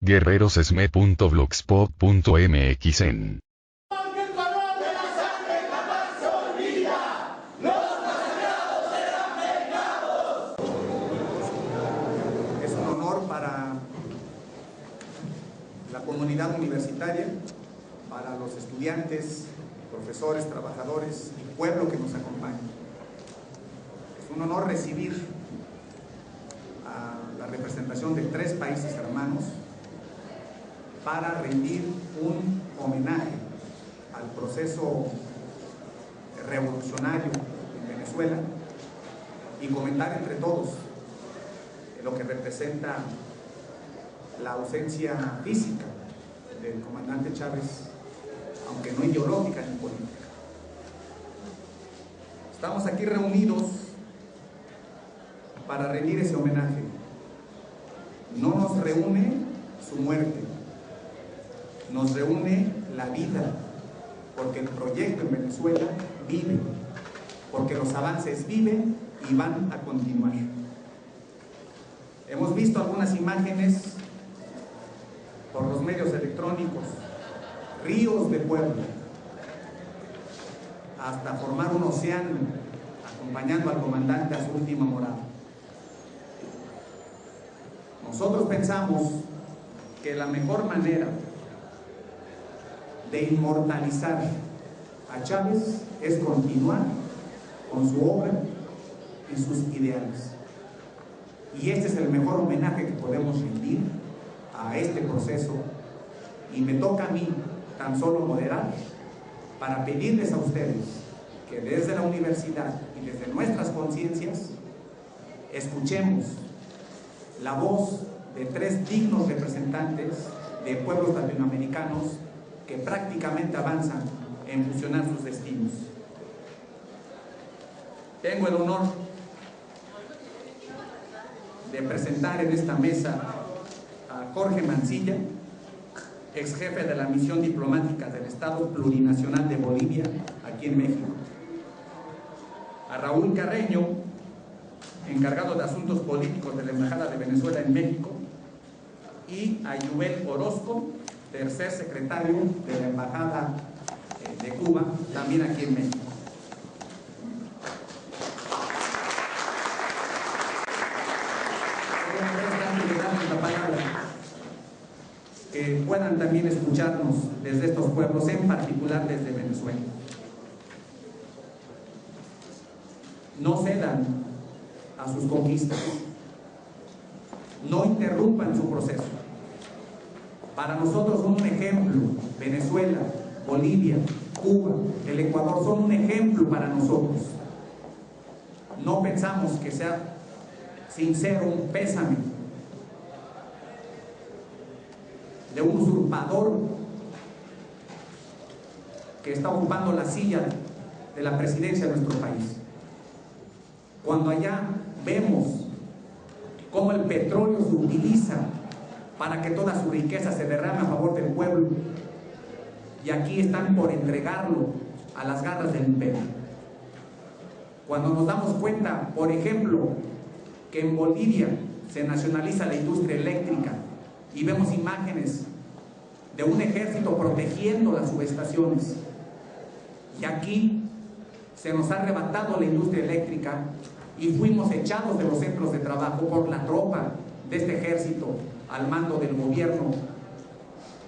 guerrerosesme.blogspot.mx en Es un honor para la comunidad universitaria, para los estudiantes, profesores, trabajadores y pueblo que nos acompaña. Es un honor recibir a la representación de 3 países hermanos para rendir un homenaje al proceso revolucionario en Venezuela y comentar entre todos lo que representa la ausencia física del comandante Chávez, aunque no ideológica ni política. Estamos aquí reunidos para rendir ese homenaje. No nos reúne su muerte, nos reúne la vida, porque el proyecto en Venezuela vive, porque los avances viven y van a continuar. Hemos visto algunas imágenes por los medios electrónicos, ríos de pueblo, hasta formar un océano acompañando al comandante a su última morada. Nosotros pensamos que la mejor manera de inmortalizar a Chávez es continuar con su obra y sus ideales. Y este es el mejor homenaje que podemos rendir a este proceso, y me toca a mí tan solo moderar para pedirles a ustedes que desde la universidad y desde nuestras conciencias escuchemos la voz de 3 dignos representantes de pueblos latinoamericanos que prácticamente avanzan en fusionar sus destinos. Tengo el honor de presentar en esta mesa a Jorge Mancilla, ex jefe de la misión diplomática del Estado Plurinacional de Bolivia, aquí en México; a Raúl Carreño, encargado de asuntos políticos de la Embajada de Venezuela en México; y a Yubel Orozco, tercer secretario de la Embajada de Cuba, también aquí en México. Que puedan también escucharnos desde estos pueblos, en particular desde Venezuela. No cedan a sus conquistas, no interrumpan su proceso. Para nosotros son un ejemplo. Venezuela, Bolivia, Cuba, el Ecuador son un ejemplo para nosotros. No pensamos que sea sincero un pésame de un usurpador que está ocupando la silla de la presidencia de nuestro país. Cuando allá vemos cómo el petróleo se utiliza para que toda su riqueza se derrame a favor del pueblo, y aquí están por entregarlo a las garras del imperio. Cuando nos damos cuenta, por ejemplo, que en Bolivia se nacionaliza la industria eléctrica y vemos imágenes de un ejército protegiendo las subestaciones, y aquí se nos ha arrebatado la industria eléctrica y fuimos echados de los centros de trabajo por la tropa de este ejército al mando del gobierno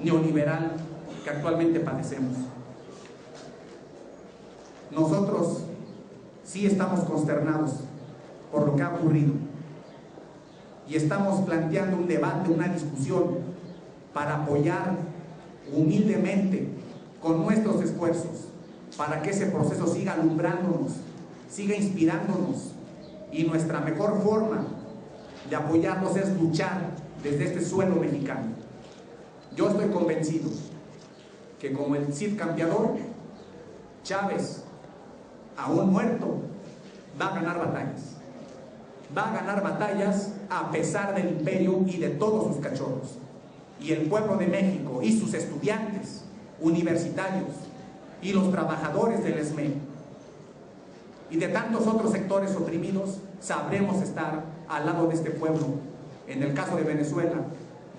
neoliberal que actualmente padecemos. Nosotros sí estamos consternados por lo que ha ocurrido, y estamos planteando un debate, una discusión para apoyar humildemente con nuestros esfuerzos para que ese proceso siga alumbrándonos, siga inspirándonos, y nuestra mejor forma de apoyarnos es luchar desde este suelo mexicano. Yo estoy convencido que como el Cid campeador, Chávez, aún muerto, va a ganar batallas. Va a ganar batallas a pesar del imperio y de todos sus cachorros. Y el pueblo de México y sus estudiantes universitarios y los trabajadores del ESME y de tantos otros sectores oprimidos sabremos estar al lado de este pueblo, en el caso de Venezuela,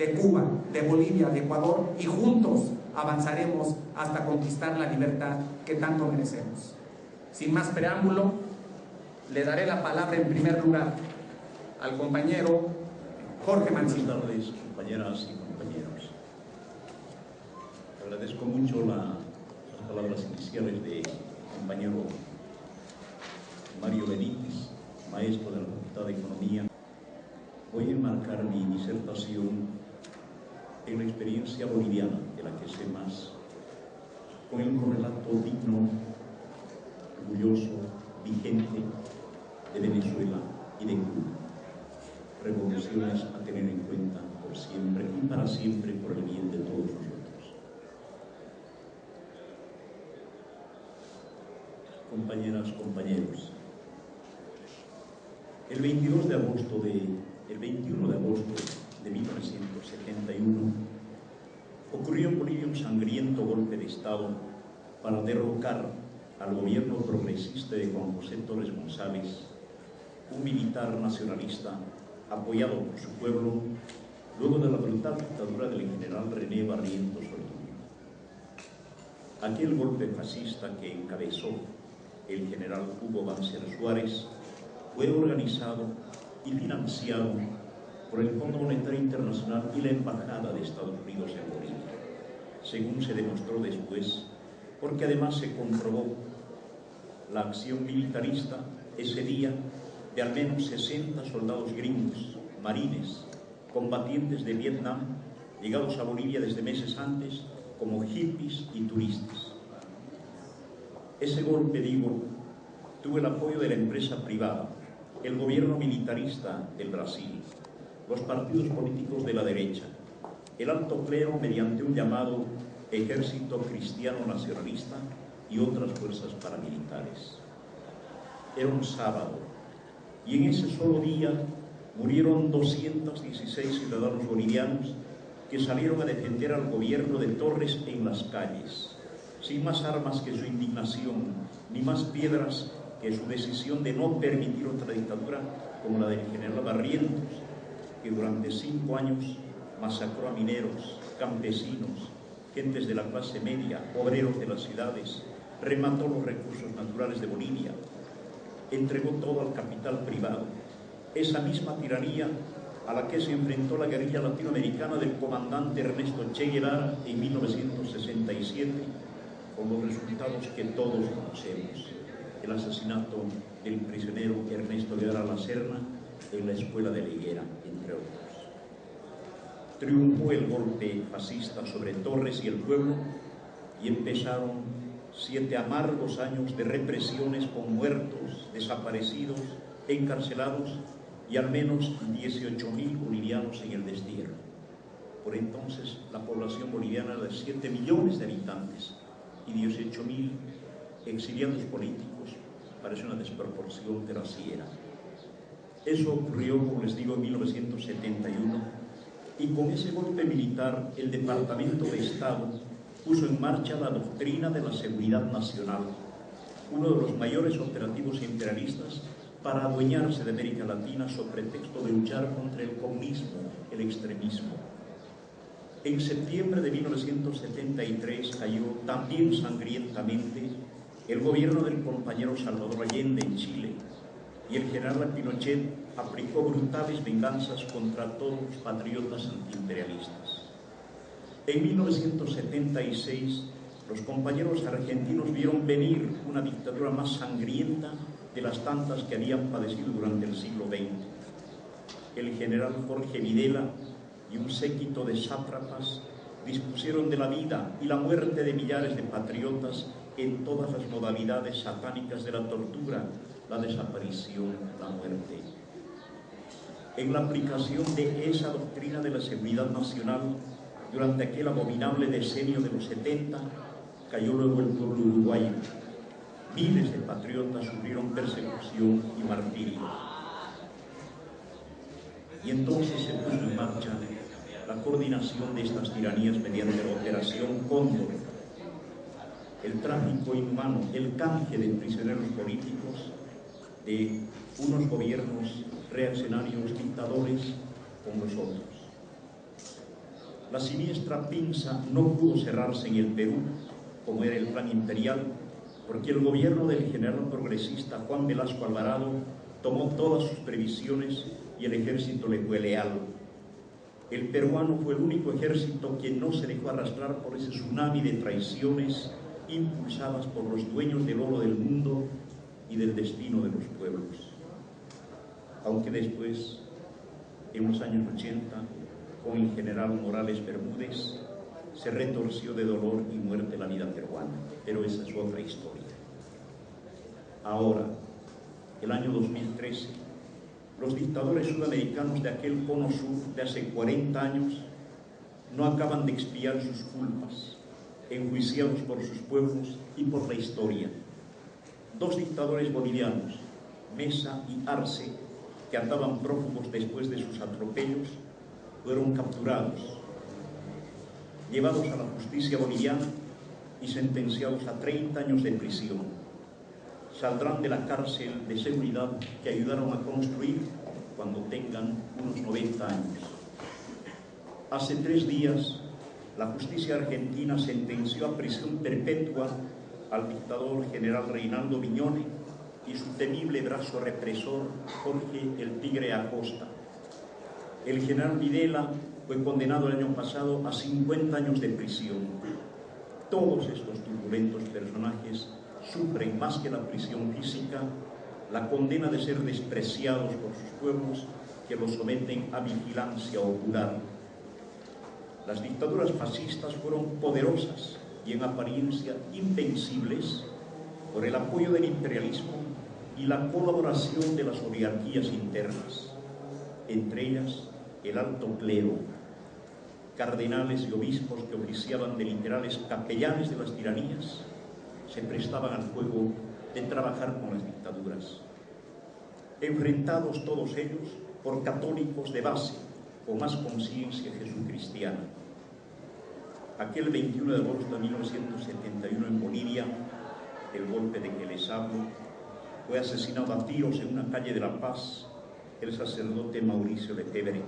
de Cuba, de Bolivia, de Ecuador, y juntos avanzaremos hasta conquistar la libertad que tanto merecemos. Sin más preámbulo, le daré la palabra en primer lugar al compañero Jorge Mancilla. Buenas tardes, compañeras y compañeros. Agradezco mucho las palabras iniciales del compañero Mario Benítez, maestro de la Facultad de Economía. Voy a enmarcar mi disertación en la experiencia boliviana, de la que sé más, con el correlato digno, orgulloso, vigente de Venezuela y de Cuba. Revoluciones a tener en cuenta por siempre y para siempre por el bien de todos nosotros. Compañeras, compañeros, el 21 de agosto de 1971 ocurrió en Bolivia un sangriento golpe de Estado para derrocar al gobierno progresista de Juan José Torres González, un militar nacionalista apoyado por su pueblo, luego de la brutal dictadura del general René Barrientos Orduña. Aquel golpe fascista que encabezó el general Hugo Banzer Suárez fue organizado y financiado por el Fondo Monetario Internacional y la Embajada de Estados Unidos en Bolivia, según se demostró después, porque además se comprobó la acción militarista ese día de al menos 60 soldados gringos, marines, combatientes de Vietnam, llegados a Bolivia desde meses antes como hippies y turistas. Ese golpe, tuvo el apoyo de la empresa privada, el gobierno militarista del Brasil, los partidos políticos de la derecha, el alto clero mediante un llamado Ejército Cristiano Nacionalista y otras fuerzas paramilitares. Era un sábado, y en ese solo día murieron 216 ciudadanos bolivianos que salieron a defender al gobierno de Torres en las calles, sin más armas que su indignación, ni más piedras que su decisión de no permitir otra dictadura como la del general Barrientos, que durante 5 años masacró a mineros, campesinos, gentes de la clase media, obreros de las ciudades, remató los recursos naturales de Bolivia, entregó todo al capital privado. Esa misma tiranía a la que se enfrentó la guerrilla latinoamericana del comandante Ernesto Che Guevara en 1967, con los resultados que todos conocemos: el asesinato del prisionero Ernesto Guevara La Serna en la escuela de la Higuera, entre otros. Triunfó el golpe fascista sobre Torres y el pueblo, y empezaron 7 amargos años de represiones con muertos, desaparecidos, encarcelados y al menos 18.000 bolivianos en el destierro. Por entonces la población boliviana era de 7 millones de habitantes y 18.000 exiliados políticos. Parece una desproporción, pero así era. Eso ocurrió, como les digo, en 1971, y con ese golpe militar el Departamento de Estado puso en marcha la doctrina de la seguridad nacional, uno de los mayores operativos imperialistas para adueñarse de América Latina sobre pretexto de luchar contra el comunismo, el extremismo. En septiembre de 1973 cayó también sangrientamente el gobierno del compañero Salvador Allende en Chile, y el general Pinochet aplicó brutales venganzas contra todos los patriotas antiimperialistas. En 1976, los compañeros argentinos vieron venir una dictadura más sangrienta de las tantas que habían padecido durante el siglo XX. El general Jorge Videla y un séquito de sátrapas dispusieron de la vida y la muerte de millares de patriotas en todas las modalidades satánicas de la tortura, la desaparición, la muerte. En la aplicación de esa doctrina de la seguridad nacional, durante aquel abominable decenio de los 70, cayó luego el pueblo uruguayo. Miles de patriotas sufrieron persecución y martirio. Y entonces se puso en marcha la coordinación de estas tiranías mediante la Operación Cóndor, el tráfico inhumano, el canje de prisioneros políticos de unos gobiernos reaccionarios dictadores con los otros. La siniestra pinza no pudo cerrarse en el Perú, como era el plan imperial, porque el gobierno del general progresista Juan Velasco Alvarado tomó todas sus previsiones y el ejército le fue leal. El peruano fue el único ejército que no se dejó arrastrar por ese tsunami de traiciones impulsadas por los dueños del oro del mundo y del destino de los pueblos. Aunque después, en los años 80, con el general Morales Bermúdez, se retorció de dolor y muerte la vida peruana, pero esa es otra historia. Ahora, el año 2013, los dictadores sudamericanos de aquel cono sur de hace 40 años no acaban de expiar sus culpas, enjuiciados por sus pueblos y por la historia. Dos dictadores bolivianos, Mesa y Arce, que andaban prófugos después de sus atropellos, fueron capturados, llevados a la justicia boliviana y sentenciados a 30 años de prisión. Saldrán de la cárcel de seguridad que ayudaron a construir cuando tengan unos 90 años. Hace 3 días, la justicia argentina sentenció a prisión perpetua al dictador general Reinaldo Viñone y su temible brazo represor Jorge el Tigre Acosta. El general Videla fue condenado el año pasado a 50 años de prisión. Todos estos turbulentos personajes sufren más que la prisión física, la condena de ser despreciados por sus pueblos que los someten a vigilancia ocular. Las dictaduras fascistas fueron poderosas y en apariencia invencibles por el apoyo del imperialismo y la colaboración de las oligarquías internas, entre ellas el alto clero, cardenales y obispos que oficiaban de literales capellanes de las tiranías, se prestaban al juego de trabajar con las dictaduras. Enfrentados todos ellos por católicos de base, con más conciencia jesucristiana. Aquel 21 de agosto de 1971 en Bolivia, el golpe de que les hablo, fue asesinado a tiros en una calle de La Paz el sacerdote Mauricio Lefebvre,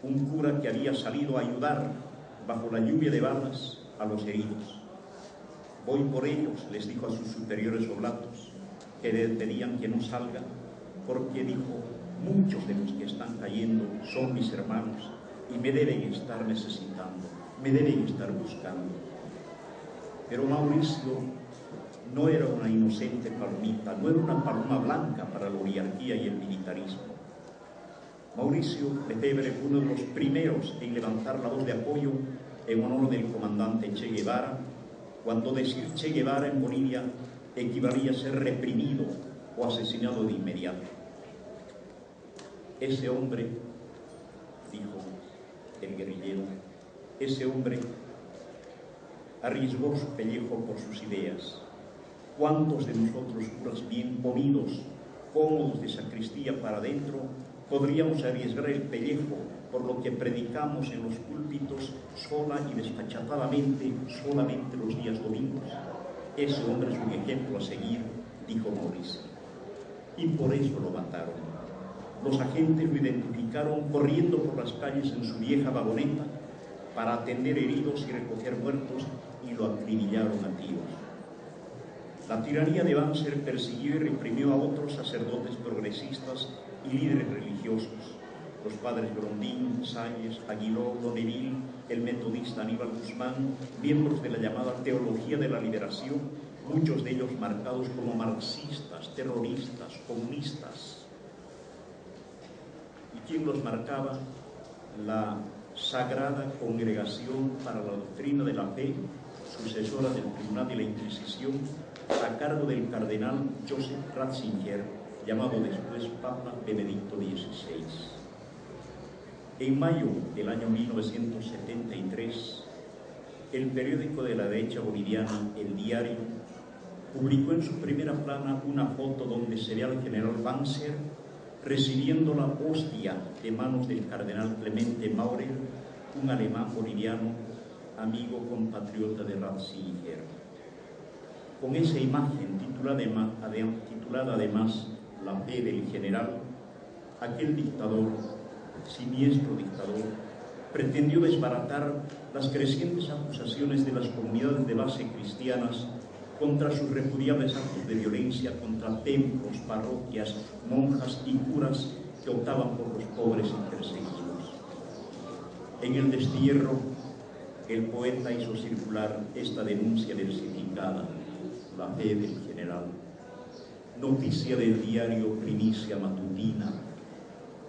un cura que había salido a ayudar bajo la lluvia de balas a los heridos. Voy por ellos, les dijo a sus superiores oblatos, que le pedían que no salgan, porque dijo, muchos de los que están cayendo son mis hermanos y me deben estar necesitando, me deben estar buscando. Pero Mauricio no era una inocente palomita, no era una paloma blanca para la oligarquía y el militarismo. Mauricio Lefebvre fue uno de los primeros en levantar la voz de apoyo en honor del comandante Che Guevara, cuando decir Che Guevara en Bolivia equivalía a ser reprimido o asesinado de inmediato. Ese hombre, dijo el guerrillero, ese hombre arriesgó su pellejo por sus ideas. ¿Cuántos de nosotros, curas bien ponidos, cómodos de sacristía para adentro, podríamos arriesgar el pellejo por lo que predicamos en los púlpitos sola y desfachatadamente, solamente los días domingos? Ese hombre es un ejemplo a seguir, dijo Mauricio. Y por eso lo mataron. Los agentes lo identificaron corriendo por las calles en su vieja vagoneta para atender heridos y recoger muertos, y lo acribillaron a tiros. La tiranía de Banzer persiguió y reprimió a otros sacerdotes progresistas y líderes religiosos, los padres Grondín, Salles, Aguiló, Doneville, el metodista Aníbal Guzmán, miembros de la llamada Teología de la Liberación, muchos de ellos marcados como marxistas, terroristas, comunistas. ¿Y quién los marcaba? La Sagrada Congregación para la Doctrina de la Fe, sucesora del Tribunal de la Inquisición, a cargo del cardenal Joseph Ratzinger, llamado después Papa Benedicto XVI. En mayo del año 1973, el periódico de la derecha boliviana, El Diario, publicó en su primera plana una foto donde se ve al general Banzer recibiendo la hostia de manos del cardenal Clemente Maurer, un alemán boliviano, amigo compatriota de Ratzinger. Con esa imagen titulada además La fe del general, aquel dictador, siniestro dictador, pretendió desbaratar las crecientes acusaciones de las comunidades de base cristianas contra sus repudiables actos de violencia contra templos, parroquias, monjas y curas que optaban por los pobres y perseguidos. En El destierro, el poeta hizo circular esta denuncia versificada: la fe del general. Noticia del diario Primicia Matutina: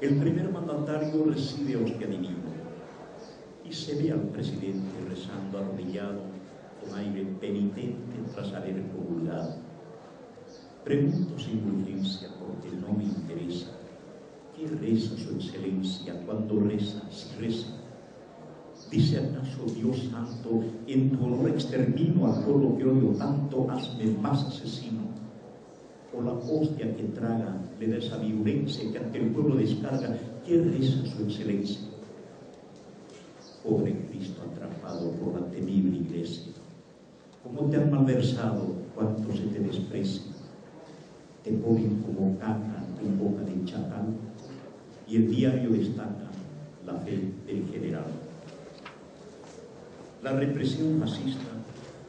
el primer mandatario recibe hostia divina y se ve al presidente rezando arrodillado con aire penitente tras haber comulgado. Pregunto sin urgencia porque no me interesa: ¿qué reza su excelencia cuando reza, si reza? ¿Dice acaso Dios santo, en tu honor extermino al pueblo que odio tanto, hazme más asesino? ¿O la hostia que traga le da esa violencia que ante el pueblo descarga? ¿Qué reza su excelencia? Pobre Cristo atrapado por la temible iglesia, ¿cómo te han malversado? ¿Cuánto se te desprecia? Te ponen como caca en boca de chacal, y el diario destaca la fe del general. La represión fascista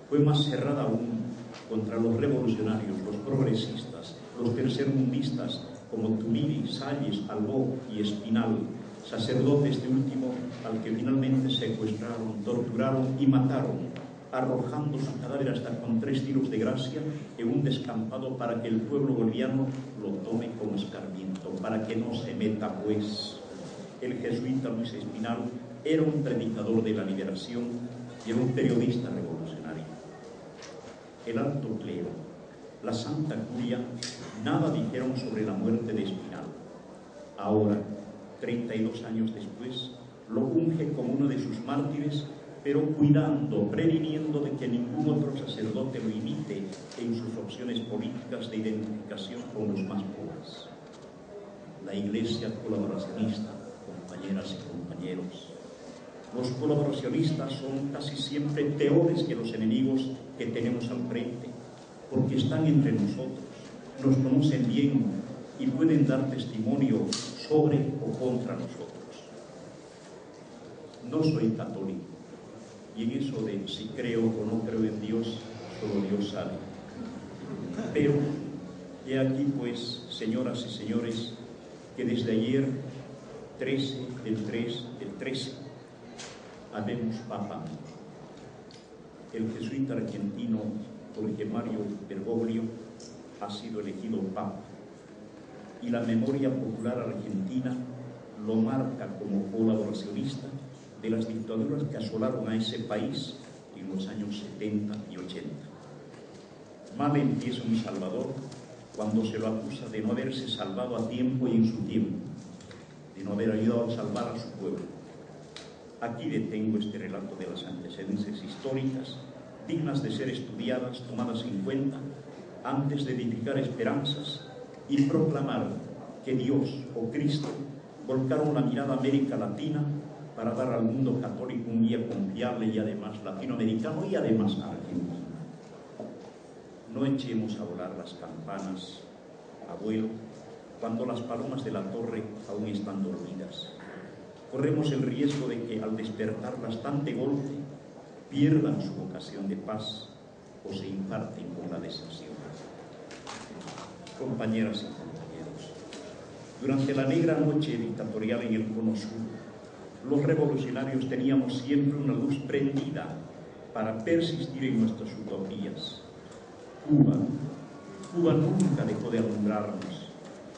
fue más cerrada aún contra los revolucionarios, los progresistas, los tercermundistas como Tumiri, Salles, Albó y Espinal, sacerdote este último al que finalmente secuestraron, torturaron y mataron, arrojando su cadáver hasta con 3 tiros de gracia en un descampado para que el pueblo boliviano lo tome como escarmiento, para que no se meta pues. El jesuita Luis Espinal era un predicador de la liberación y era un periodista revolucionario. El alto clero, la Santa Curia, nada dijeron sobre la muerte de Espinal. Ahora, 32 años después, lo unge como uno de sus mártires, pero cuidando, previniendo de que ningún otro sacerdote lo imite en sus opciones políticas de identificación con los más pobres. La Iglesia colaboracionista, compañeras y compañeros. Los colaboracionistas son casi siempre peores que los enemigos que tenemos al frente, porque están entre nosotros, nos conocen bien y pueden dar testimonio sobre o contra nosotros. No soy católico, y en eso de si creo o no creo en Dios, solo Dios sabe. Pero he aquí pues, señoras y señores, que desde ayer, 13 del 13, habemos Papa. El jesuita argentino Jorge Mario Bergoglio ha sido elegido Papa, y la memoria popular argentina lo marca como colaboracionista de las dictaduras que asolaron a ese país en los años 70 y 80. Mal empieza un salvador cuando se lo acusa de no haberse salvado a tiempo y en su tiempo, de no haber ayudado a salvar a su pueblo. Aquí detengo este relato de las antecedencias históricas, dignas de ser estudiadas, tomadas en cuenta, antes de edificar esperanzas y proclamar que Dios o Cristo volcaron la mirada a América Latina para dar al mundo católico un guía confiable y además latinoamericano y además argentino. No echemos a volar las campanas a vuelo cuando las palomas de la torre aún están dormidas. Corremos el riesgo de que al despertarlas tan de golpe pierdan su vocación de paz o se infarten con la desazón. Compañeras y compañeros, durante la negra noche dictatorial en el Cono Sur, los revolucionarios teníamos siempre una luz prendida para persistir en nuestras utopías. Cuba nunca dejó de alumbrarnos,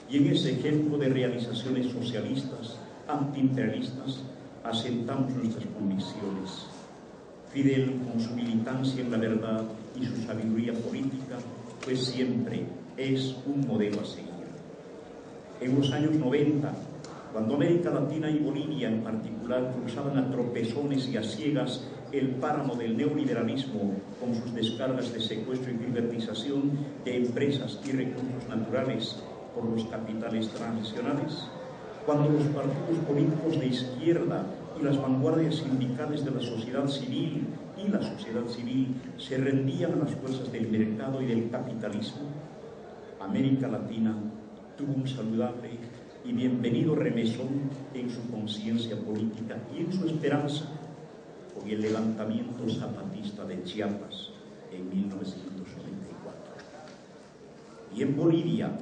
y en ese ejemplo de realizaciones socialistas, antiimperialistas, asentamos nuestras convicciones. Fidel, con su militancia en la verdad y su sabiduría política, pues siempre es un modelo a seguir. En los años 90, cuando América Latina y Bolivia en particular cruzaban a tropezones y a ciegas el páramo del neoliberalismo con sus descargas de secuestro y privatización de empresas y recursos naturales por los capitales transnacionales, cuando los partidos políticos de izquierda y las vanguardias sindicales de la sociedad civil se rendían a las fuerzas del mercado y del capitalismo, América Latina tuvo un saludable y bienvenido remesón en su conciencia política y en su esperanza con el levantamiento zapatista de Chiapas en 1994. Y en Bolivia,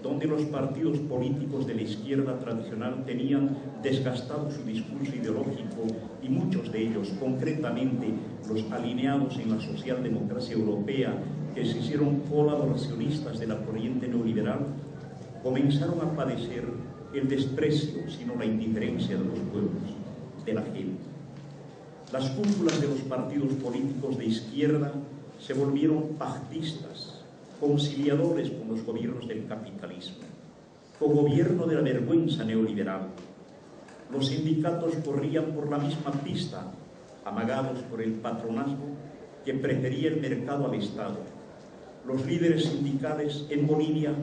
donde los partidos políticos de la izquierda tradicional tenían desgastado su discurso ideológico y muchos de ellos, concretamente los alineados en la socialdemocracia europea, que se hicieron colaboracionistas de la corriente neoliberal, comenzaron a padecer el desprecio, sino la indiferencia de los pueblos, de la gente. Las cúpulas de los partidos políticos de izquierda se volvieron pactistas, conciliadores con los gobiernos del capitalismo, cogobierno de la vergüenza neoliberal. Los sindicatos corrían por la misma pista, amagados por el patronazgo que prefería el mercado al Estado. Los líderes sindicales en Bolivia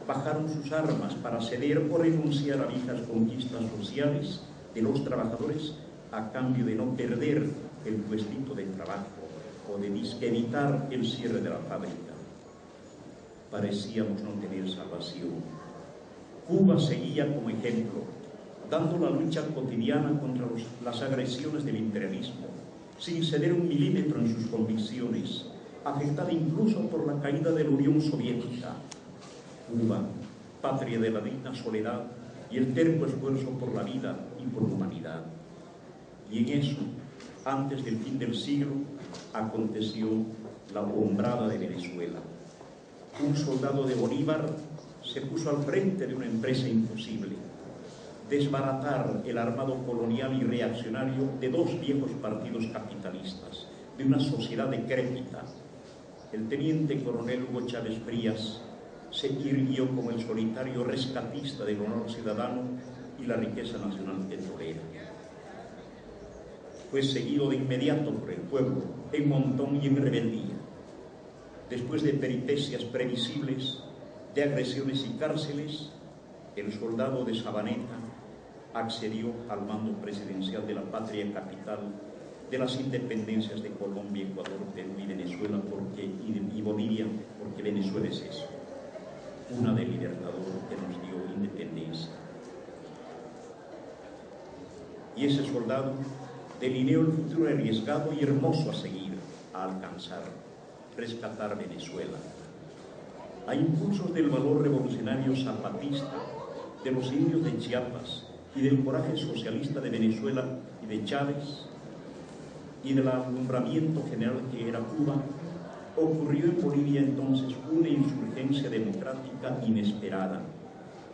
bajaron sus armas para ceder o renunciar a viejas conquistas sociales de los trabajadores a cambio de no perder el puestito de trabajo o de evitar el cierre de la fábrica. Parecíamos no tener salvación. Cuba seguía como ejemplo, dando la lucha cotidiana contra las agresiones del imperialismo, sin ceder un milímetro en sus convicciones, afectada incluso por la caída de la Unión Soviética. Cuba, patria de la digna soledad y el terco esfuerzo por la vida y por la humanidad. Y en eso, antes del fin del siglo, aconteció la hombrada de Venezuela. Un soldado de Bolívar se puso al frente de una empresa imposible: desbaratar el armado colonial y reaccionario de dos viejos partidos capitalistas, de una sociedad decrépita. El teniente coronel Hugo Chávez Frías se irguió como el solitario rescatista del honor ciudadano y la riqueza nacional petrolera. Fue seguido de inmediato por el pueblo, en montón y en rebeldía. Después de peripecias previsibles, de agresiones y cárceles, el soldado de Sabaneta accedió al mando presidencial de la patria capital de las independencias de Colombia, Ecuador, Perú y Venezuela, y Bolivia, porque Venezuela es eso, una del Libertador que nos dio independencia. Y ese soldado delineó el futuro arriesgado y hermoso a seguir, a alcanzar, rescatar Venezuela. A impulsos del valor revolucionario zapatista, de los indios de Chiapas y del coraje socialista de Venezuela y de Chávez, y del alumbramiento general que era Cuba, ocurrió en Bolivia entonces una insurgencia democrática inesperada,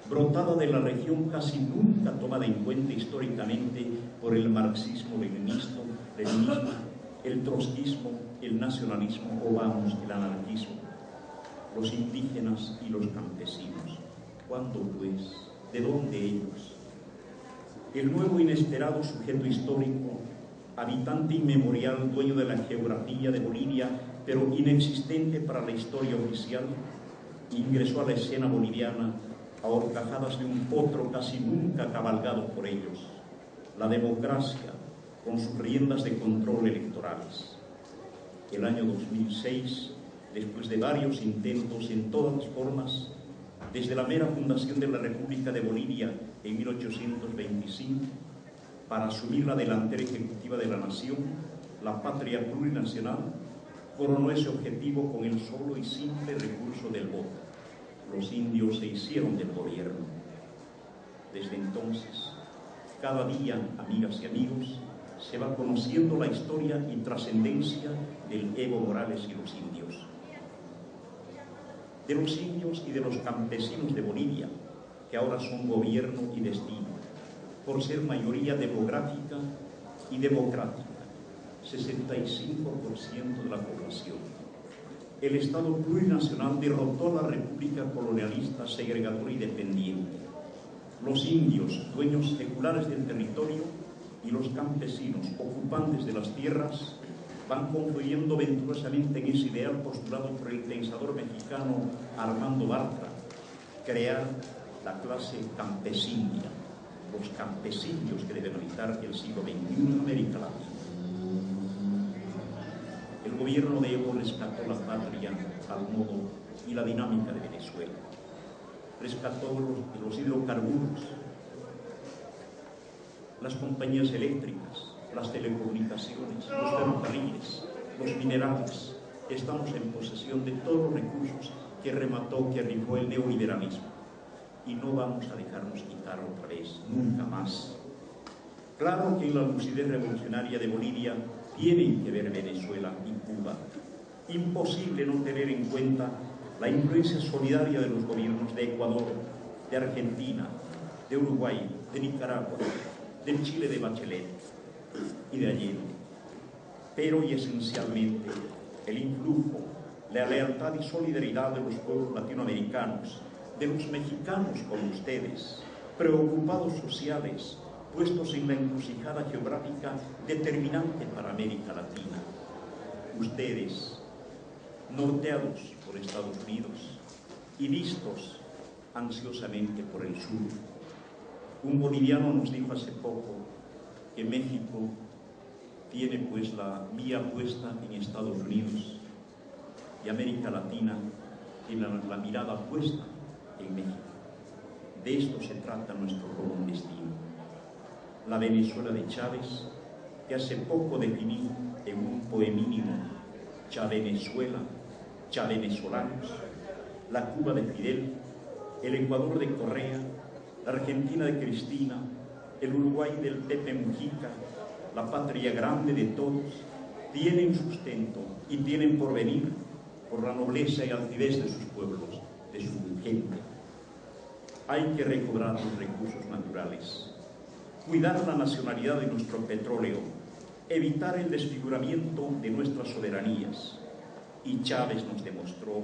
brotada de la región casi nunca tomada en cuenta históricamente por el marxismo-leninismo, el trotskismo, el nacionalismo o vamos, el anarquismo, los indígenas y los campesinos. ¿Cuándo pues? ¿De dónde ellos? El nuevo inesperado sujeto histórico, habitante inmemorial, dueño de la geografía de Bolivia, pero inexistente para la historia oficial, ingresó a la escena boliviana a horcajadas de un potro casi nunca cabalgado por ellos, la democracia, con sus riendas de control electorales. El año 2006, después de varios intentos en todas las formas, desde la mera fundación de la República de Bolivia en 1825, para asumir la delantera ejecutiva de la nación, la patria plurinacional coronó ese objetivo con el solo y simple recurso del voto. Los indios se hicieron del gobierno. Desde entonces, cada día, amigas y amigos, se va conociendo la historia y trascendencia del Evo Morales y los indios. De los indios y de los campesinos de Bolivia, que ahora son gobierno y destino, por ser mayoría demográfica y democrática, 65% de la población. El Estado plurinacional derrotó a la República colonialista, segregadora y dependiente. Los indios, dueños seculares del territorio, y los campesinos, ocupantes de las tierras, van confluyendo venturosamente en ese ideal postulado por el pensador mexicano Armando Bartra: crear la clase campesina, los campesinos que deben habitar el siglo XXI en América Latina. El gobierno de Evo rescató la patria al modo y la dinámica de Venezuela. rescató los hidrocarburos, las compañías eléctricas, las telecomunicaciones, los ferrocarriles, los minerales. Estamos en posesión de todos los recursos que remató, que rifó el neoliberalismo. Y no vamos a dejarnos quitar otra vez, nunca más. Claro que en la lucidez revolucionaria de Bolivia tienen que ver Venezuela y Cuba. Imposible no tener en cuenta la influencia solidaria de los gobiernos de Ecuador, de Argentina, de Uruguay, de Nicaragua, del Chile de Bachelet y de Allende. Pero y esencialmente el influjo, la lealtad y solidaridad de los pueblos latinoamericanos, de los mexicanos como ustedes, preocupados sociales, puestos en la encrucijada geográfica determinante para América Latina. Ustedes, norteados por Estados Unidos y vistos ansiosamente por el sur. Un boliviano nos dijo hace poco que México tiene pues la mira puesta en Estados Unidos y América Latina tiene la mirada puesta en México. De esto se trata nuestro común destino. La Venezuela de Chávez, que hace poco definí en un poemínimo, Chavenezuela, Chavenezolanos, la Cuba de Fidel, el Ecuador de Correa, la Argentina de Cristina, el Uruguay del Pepe Mujica, la patria grande de todos, tienen sustento y tienen porvenir por la nobleza y altivez de sus pueblos, de su gente. Hay que recobrar los recursos naturales, cuidar la nacionalidad de nuestro petróleo, evitar el desfiguramiento de nuestras soberanías. Y Chávez nos demostró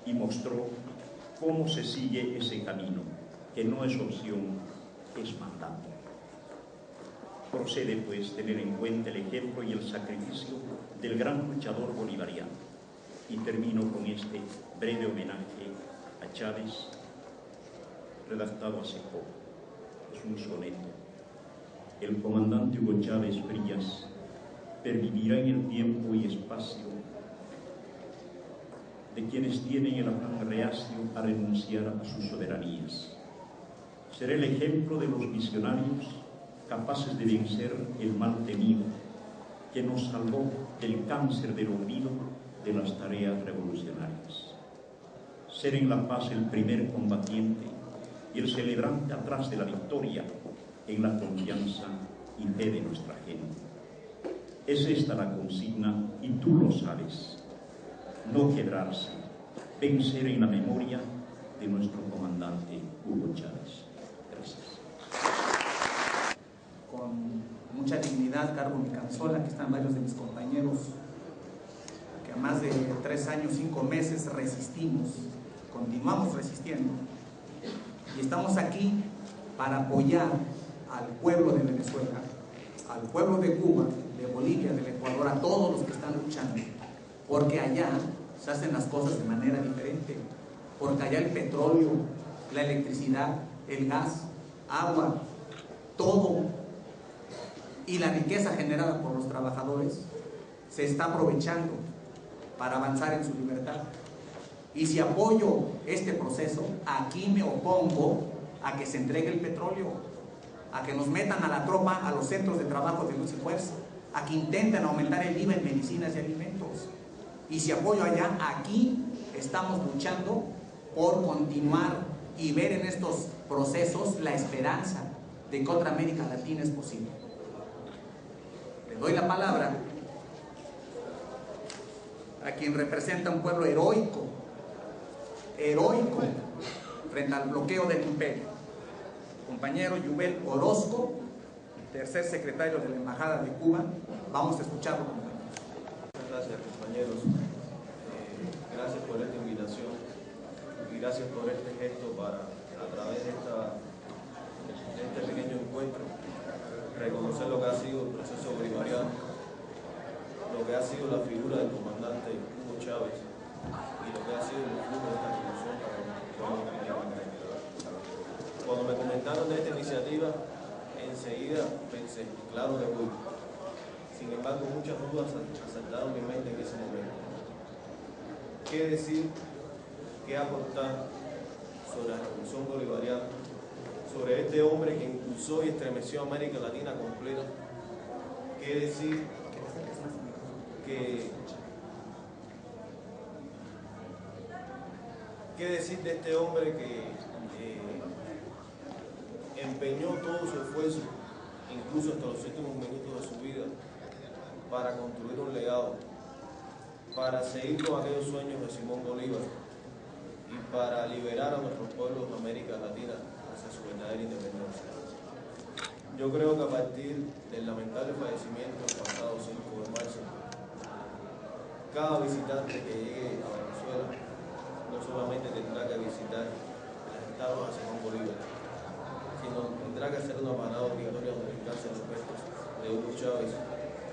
y mostró cómo se sigue ese camino, que no es opción, es mandato. Procede, pues, tener en cuenta el ejemplo y el sacrificio del gran luchador bolivariano. Y termino con este breve homenaje a Chávez, redactado hace poco. Es un soneto. El comandante Hugo Chávez Frías pervivirá en el tiempo y espacio de quienes tienen el afán reacio a renunciar a sus soberanías. Será el ejemplo de los visionarios capaces de vencer el mal temido que nos salvó del cáncer del olvido de las tareas revolucionarias. Ser en la paz el primer combatiente y el celebrante atrás de la victoria en la confianza y fe de nuestra gente. Es esta la consigna y tú lo sabes. No quebrarse, vencer en la memoria de nuestro comandante Hugo Chávez. Gracias. Con mucha dignidad cargo mi camisola, aquí están varios de mis compañeros que a más de 3 años, 5 meses resistimos, continuamos resistiendo y estamos aquí para apoyar al pueblo de Venezuela, al pueblo de Cuba, de Bolivia, del Ecuador, a todos los que están luchando, porque allá se hacen las cosas de manera diferente, porque allá el petróleo, la electricidad, el gas, agua, todo y la riqueza generada por los trabajadores se está aprovechando para avanzar en su libertad. Y si apoyo este proceso, aquí me opongo a que se entregue el petróleo, a que nos metan a la tropa a los centros de trabajo de luz y fuerza, a que intenten aumentar el IVA en medicinas y alimentos. Y si apoyo allá, aquí estamos luchando por continuar y ver en estos procesos la esperanza de que otra América Latina es posible. Le doy la palabra a quien representa un pueblo heroico frente al bloqueo del imperio. Compañero Yubel Orozco, tercer secretario de la Embajada de Cuba. Vamos a escucharlo, compañeros. Muchas gracias, compañeros. Gracias por esta invitación y gracias por este gesto para, a través de este pequeño encuentro, reconocer lo que ha sido el proceso bolivariano, lo que ha sido la figura del comandante Hugo Chávez y lo que ha sido el flujo de esta revolución para el pueblo latinoamericano. Cuando me comentaron de esta iniciativa, enseguida pensé, claro que voy. Sin embargo, muchas dudas asaltaron mi mente en ese momento. ¿Qué decir? ¿Qué aportar? sobre la revolución bolivariana, sobre este hombre que impulsó y estremeció a América Latina completa. Qué decir de este hombre que empeñó todo su esfuerzo, incluso hasta los últimos minutos de su vida, para construir un legado, para seguir con aquellos sueños de Simón Bolívar y para liberar a nuestros pueblos de América Latina hacia su verdadera independencia. Yo creo que a partir del lamentable fallecimiento del pasado 5 de marzo, cada visitante que llegue a Venezuela no solamente tendrá que visitar las estatuas de Simón Bolívar, sino tendrá que hacer una parada obligatoria donde descansen los restos de Hugo Chávez,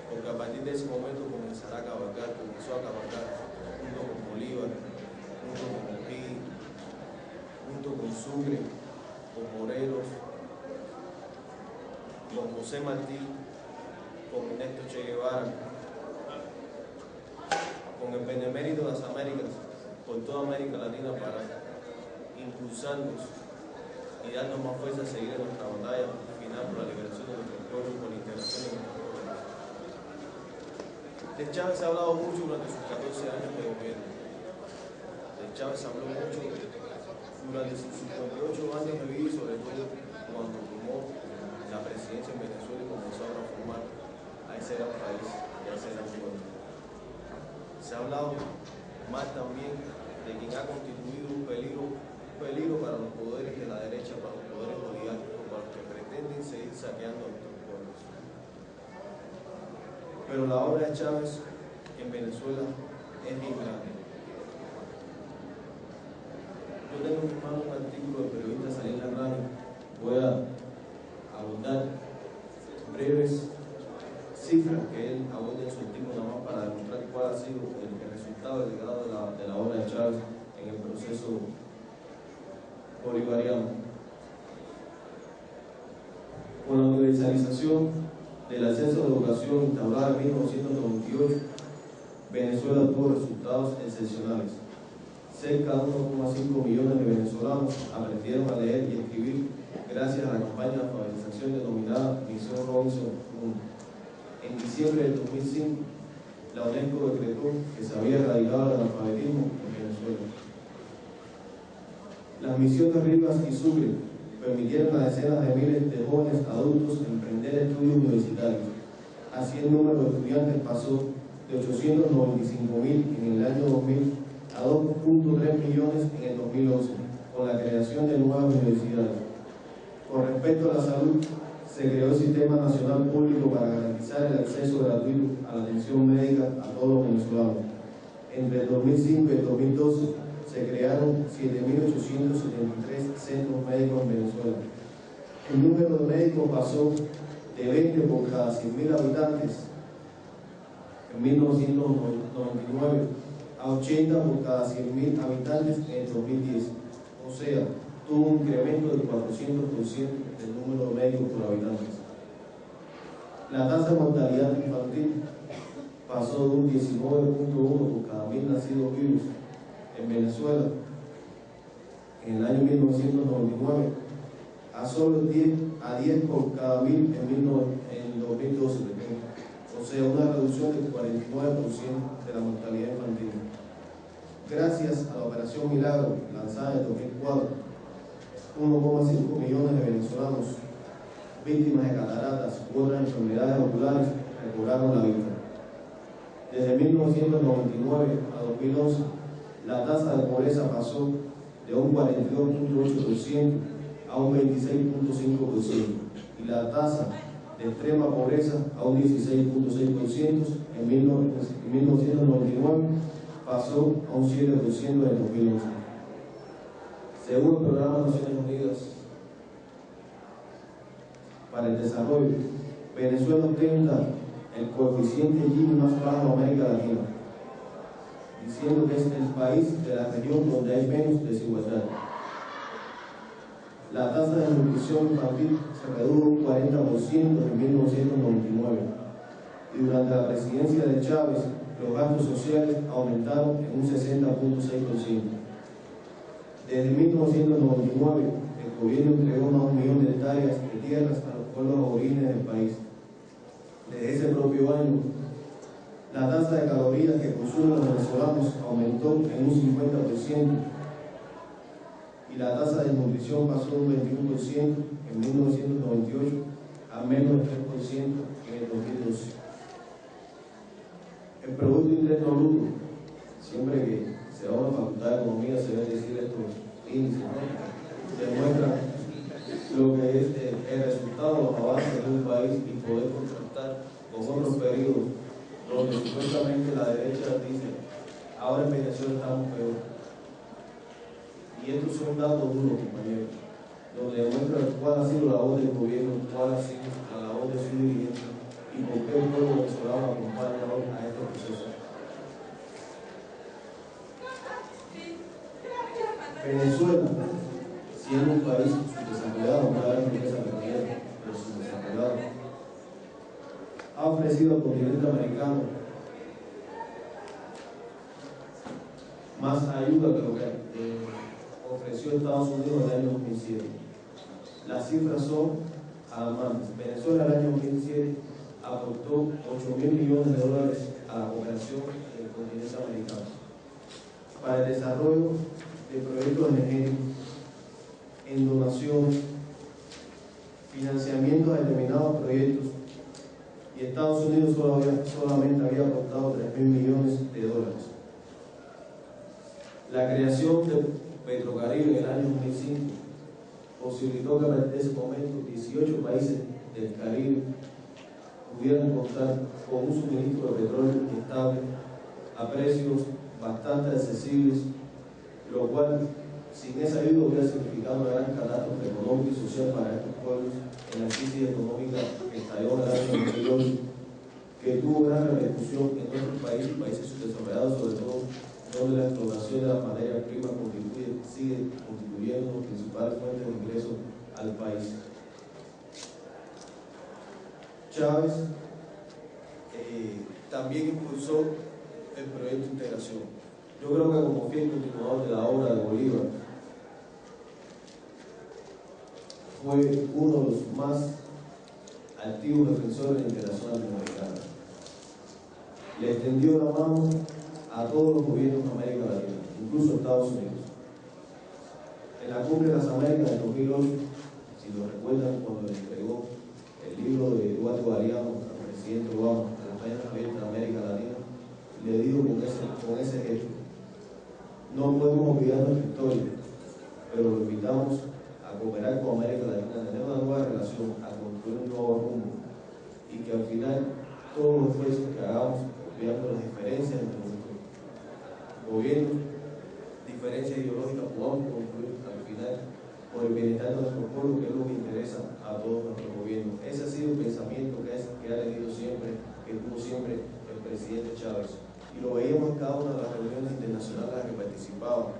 porque a partir de ese momento comenzó a cabalgar junto con Bolívar, junto con O'Higgins, junto con Sucre, con Morelos, con José Martí, con Ernesto Che Guevara, con el Benemérito de las Américas, por toda América Latina, para impulsarnos y darnos más fuerza a seguir en nuestra batalla final por la liberación de nuestros pueblos y por la integración de nuestros pueblos. De Chávez se ha hablado mucho durante sus 14 años de gobierno. De Chávez se habló mucho durante sus 58 años de vida, y sobre todo cuando tomó la presidencia en Venezuela y comenzó a transformar a ese gran país y a ese gran pueblo. Se ha hablado más también de quien ha constituido un peligro para los poderes de la derecha, para los poderes oligárquicos, para los que pretenden seguir saqueando a nuestros pueblos. Pero la obra de Chávez en Venezuela es bien grande. Yo tengo en mi mano un artículo del periodista Salinas Rani. Voy a abundar breves cifras que él aborda en su artículo, nada más para demostrar cuál ha sido el resultado del legado de la obra de Chávez en el proceso bolivariano. Con la universalización del acceso a la educación instaurada en 1998, Venezuela tuvo resultados excepcionales. Cerca de 1,5 millones de venezolanos aprendieron a leer y escribir gracias a la campaña de alfabetización denominada Misión Robinson Mundo. En diciembre del 2005, la UNESCO decretó que se había erradicado el analfabetismo en Venezuela. Las misiones Rivas y Sucre permitieron a decenas de miles de jóvenes adultos emprender estudios universitarios. Así el número de estudiantes pasó de 895.000 en el año 2000 a 2.3 millones en el 2011, con la creación de nuevas universidades. Con respecto a la salud, se creó el Sistema Nacional Público para garantizar el acceso gratuito a la atención médica a todos los venezolanos. Entre el 2005 y el 2012 se crearon 7.873 centros médicos en Venezuela. El número de médicos pasó de 20 por cada 100.000 habitantes en 1999 a 80 por cada 100.000 habitantes en el 2010. O sea, tuvo un incremento del 400% del número de médicos por habitantes. La tasa de mortalidad infantil pasó de un 19.1 por cada 1.000 nacidos vivos en Venezuela en el año 1999 a solo 10 por cada 1.000 en 2012. O sea, una reducción del 49% de la mortalidad infantil. Gracias a la Operación Milagro, lanzada en 2004, 1,5 millones de venezolanos víctimas de cataratas u otras enfermedades oculares recobraron la vida. Desde 1999 a 2011, la tasa de pobreza pasó de un 42.8% a un 26.5% y la tasa de extrema pobreza a un 16.6%. En 1999 pasó a un 7% en el 2011. Según el Programa de Naciones Unidas para el Desarrollo, Venezuela ostenta el coeficiente Gini más bajo de América Latina, diciendo que es el país de la región donde hay menos desigualdad. La tasa de nutrición infantil se redujo un 40% en 1999 y durante la presidencia de Chávez los gastos sociales aumentaron en un 60.6%. Desde 1999, el gobierno entregó más de 1 millón de hectáreas de tierras a los pueblos aborígenes del país. Desde ese propio año, la tasa de calorías que consumen los venezolanos aumentó en un 50% y la tasa de nutrición pasó de un 21% en 1998 a menos del 3% en el 2012. El Producto Interno Bruto, siempre que se da una facultad de economía se deben decir estos índices, ¿no? Demuestran lo que es el resultado de los avances de un país y poder contrastar con otros periodos donde supuestamente la derecha dice ahora en Venezuela estamos peor. Y estos son datos duros, compañeros, donde demuestran cuál ha sido la labor del gobierno, cuál ha sido la labor de su dirigente y por qué el pueblo venezolano acompaña hoy a este proceso. Venezuela, siendo un país subdesarrollado, una gran riqueza petrolera, pero subdesarrollado, ha ofrecido al continente americano más ayuda que lo que ofreció Estados Unidos en el año 2007. Las cifras son alarmantes. Venezuela en el año 2007 aportó $8.000 millones a la cooperación en el continente americano para el desarrollo de proyectos energéticos, en donaciones, financiamiento de determinados proyectos, y Estados Unidos solamente había aportado $3.000 millones. La creación de Petrocaribe en el año 2005 posibilitó que a partir de ese momento 18 países del Caribe pudieran contar con un suministro de petróleo estable a precios bastante accesibles, lo cual sin esa ayuda hubiera significado una gran catástrofe económica y social para estos pueblos en la crisis económica que estalló en el año 2008, que tuvo gran repercusión en nuestros países y países subdesarrollados, sobre todo donde la explotación de la materia prima sigue constituyendo las principales fuentes de ingresos al país. Chávez también impulsó el proyecto de integración. Yo creo que como fiel continuador de la obra de Bolívar, fue uno de los más activos defensores de la integración latinoamericana. Le extendió la mano a todos los gobiernos de América Latina, incluso Estados Unidos. En la Cumbre de las Américas del 2008, si lo recuerdan, cuando le entregó el libro de Eduardo Galeano al presidente Obama a las páginas abiertas de América Latina, le dijo con ese gesto: no podemos olvidar nuestra historia, pero lo invitamos a cooperar con América Latina, a tener una nueva relación, a construir un nuevo rumbo, y que al final todos los esfuerzos que hagamos, olvidando las diferencias entre nuestros gobiernos, diferencias ideológicas, podamos construir al final por el bienestar de nuestro pueblo, que es lo que interesa a todos nuestros gobiernos. Ese ha sido el pensamiento que ha tenido siempre, que tuvo siempre el presidente Chávez. Y lo veíamos en cada una de las reuniones internacionales en las que participaba,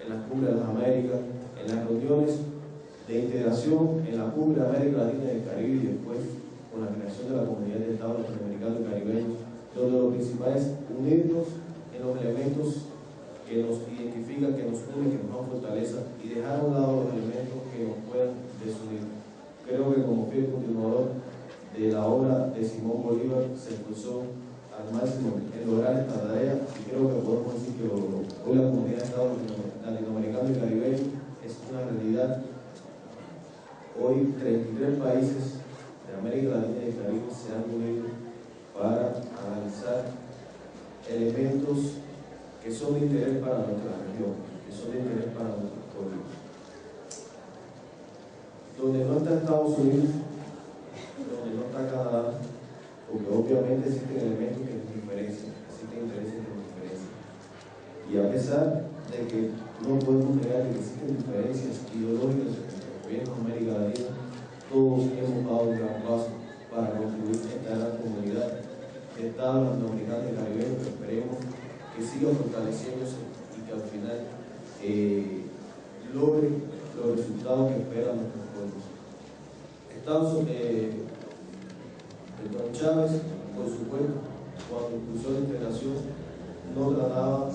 en las cumbres de las Américas, en las reuniones de integración, en la cumbre de América Latina y el Caribe, y después con la creación de la Comunidad de Estados Latinoamericanos y Caribeños, donde lo principal es unirnos en los elementos que nos identifican, que nos unen, que nos dan fortaleza, y dejar a un lado los elementos que nos puedan desunir. Creo que como fiel continuador de la obra de Simón Bolívar se esforzó al máximo en lograr esta tarea, y creo que podemos decir que lo logró. Hoy la Comunidad de Estados Latinoamericanos y Caribeños es una realidad. Hoy 33 países de América Latina y el Caribe se han unido para analizar elementos que son de interés para nuestra región, que son de interés para nuestros pueblos. Donde no está Estados Unidos, donde no está Canadá, porque obviamente existen elementos que nos diferencian, existen intereses que nos diferencian. Y a pesar de que no podemos negar que existen diferencias ideológicas entre los gobiernos de América Latina, todos hemos dado un gran paso para construir esta gran comunidad de Estados latinoamericanos y caribeños, que esperemos que siga fortaleciéndose y que al final logre los resultados que esperan nuestros pueblos. Don Chávez, por supuesto, cuando impulsó la integración, no trataba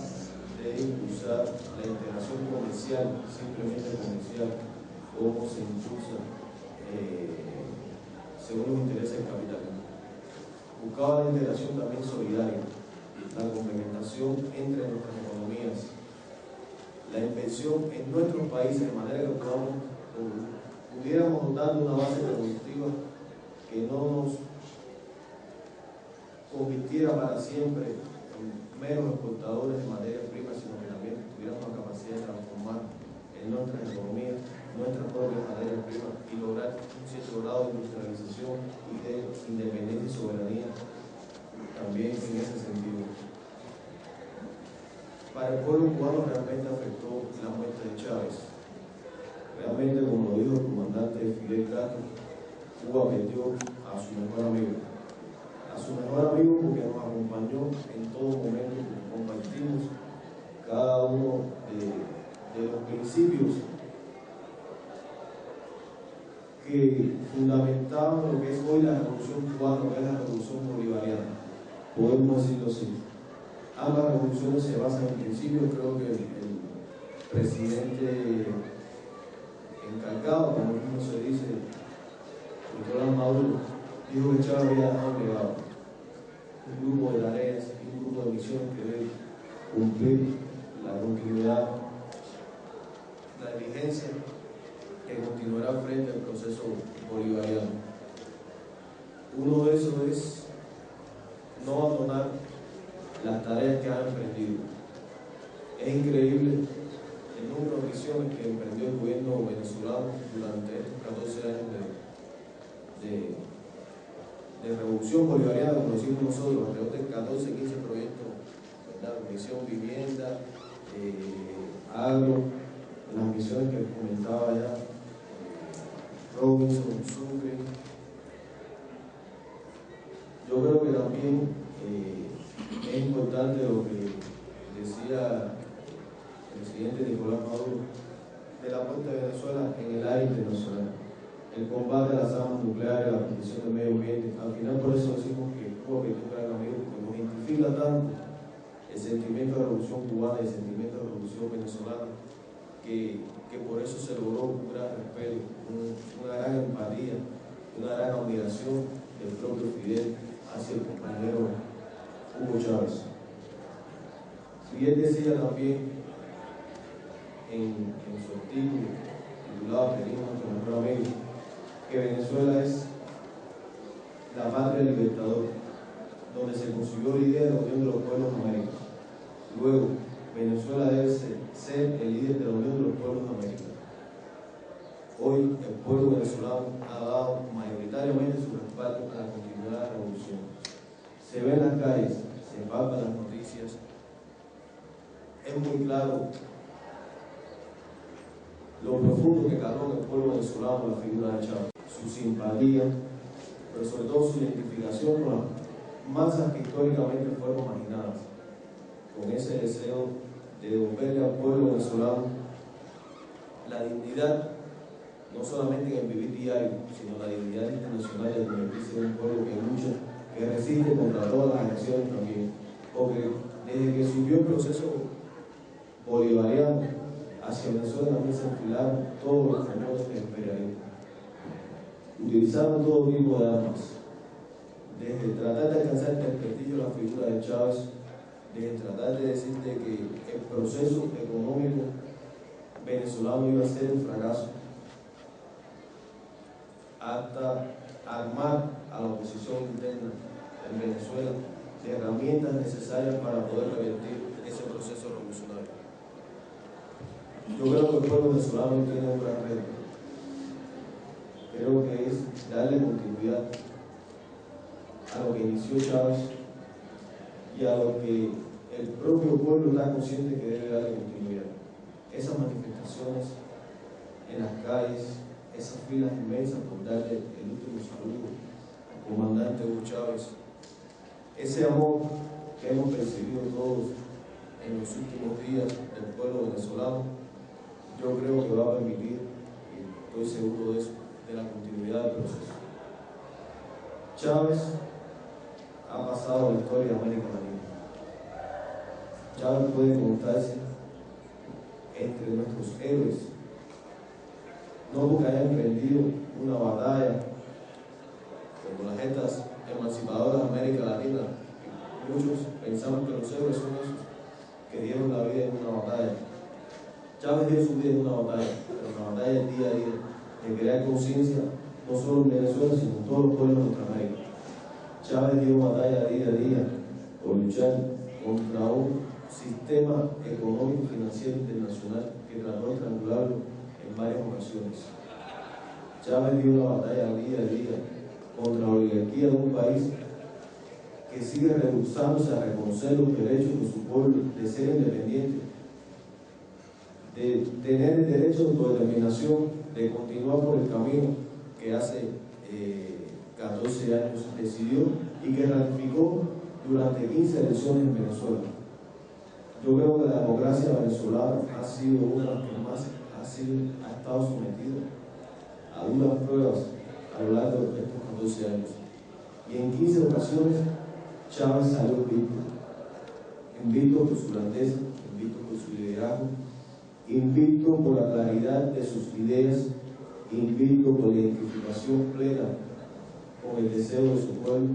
de impulsar la integración comercial, simplemente comercial, como se impulsa según los intereses del capitalismo. Buscaba la integración también solidaria, la complementación entre nuestras economías, la inversión en nuestros países de manera que pudiéramos dotar de una base productiva que no nos convirtiera para siempre en meros exportadores de materias primas, sino que también tuviéramos la capacidad de transformar en nuestras economías nuestras propias materias primas y lograr un cierto grado de industrialización y de independencia y soberanía también en ese sentido. Para el pueblo cubano realmente afectó la muerte de Chávez. Realmente, como lo dijo el comandante Fidel Castro, Cuba perdió a su mejor amigo. A su mejor amigo porque nos acompañó en todo momento, porque compartimos cada uno de los principios que fundamentaban lo que es hoy la revolución cubana, lo que es la revolución bolivariana. Podemos decirlo así. Ambas revoluciones se basan en principios. Creo que el presidente encargado, como mismo se dice, Nicolás Maduro, dijo que Chávez había dejado un legado, un grupo de tareas y un grupo de misiones que debe cumplir, la continuidad, la diligencia que continuará frente al proceso bolivariano. Uno de esos es no abandonar las tareas que han emprendido. Es increíble el número de misiones que emprendió el gobierno venezolano durante estos 14 años de revolución bolivariana, como decimos nosotros, alrededor de 14, 15 proyectos, ¿verdad? Misión vivienda, agro, las misiones que comentaba ya Robinson, Sucre. Yo creo que también es importante lo que decía el presidente Nicolás Maduro de la apuesta de Venezuela en el área internacional, el combate a las armas nucleares, la protección del medio ambiente. Al final, por eso decimos que Cuba es un gran amigo, porque nos identifica tanto el sentimiento de revolución cubana y el sentimiento de revolución venezolana, que por eso se logró un gran respeto, una gran empatía, una gran admiración del propio Fidel hacia el compañero Hugo Chávez. Fidel decía también en su artículo titulado "Pedimos a nuestro mejor amigo", que Venezuela es la patria libertadora, donde se concibió la idea de la unión de los pueblos de América. Luego, Venezuela debe ser el líder de la unión de los pueblos de América. Hoy, el pueblo venezolano ha dado mayoritariamente su respaldo a la continuidad de la revolución. Se ve en las calles, se palpan las noticias, es muy claro lo profundo que caló en el pueblo venezolano la figura de Chávez, su simpatía, pero sobre todo su identificación con las masas que históricamente fueron marginadas, con ese deseo de devolverle al pueblo venezolano la dignidad, no solamente en el vivir diario, sino la dignidad internacional de convertirse en un pueblo que lucha, que resiste contra todas las agresiones también, porque desde que surgió el proceso bolivariano hacia Venezuela también se enfilaron todos los cañones del imperialismo, utilizaron todo tipo de armas, desde tratar de alcanzar el prestigio de la figura de Chávez, desde tratar de decirte que el proceso económico venezolano iba a ser un fracaso, hasta armar a la oposición interna en Venezuela de herramientas necesarias para poder revertir ese proceso revolucionario. Yo creo que el pueblo venezolano tiene un gran reto. Creo que es darle continuidad a lo que inició Chávez y a lo que el propio pueblo está consciente que debe darle continuidad. Esas manifestaciones en las calles, esas filas inmensas por darle el último saludo al comandante Hugo Chávez, ese amor que hemos percibido todos en los últimos días del pueblo venezolano, yo creo que va a permitir, y estoy seguro de eso, de la continuidad del proceso. Chávez ha pasado a la historia de América Latina. Chávez puede contarse entre nuestros héroes, no porque haya emprendido una batalla como las gestas emancipadoras de América Latina. Muchos pensamos que los héroes son esos que dieron la vida en una batalla. Chávez dio su vida en una batalla, pero una batalla del día a día, de crear conciencia no solo en Venezuela, sino en todos los pueblos de Norteamérica. Chávez dio batalla día a día por luchar contra un sistema económico y financiero internacional que trató de estrangularlo en varias ocasiones. Chávez dio la batalla día a día contra la oligarquía de un país que sigue rehusándose a reconocer los derechos de su pueblo, de ser independiente, de tener el derecho de autodeterminación, de continuar por el camino que hace 14 años decidió y que ratificó durante 15 elecciones en Venezuela. Yo creo que la democracia venezolana ha sido una de las que más ha estado sometida a duras pruebas a lo largo de estos 14 años. Y en 15 ocasiones Chávez salió invicto por su grandeza, invicto por su liderazgo, invicto por la claridad de sus ideas, invicto por la identificación plena con el deseo de su pueblo.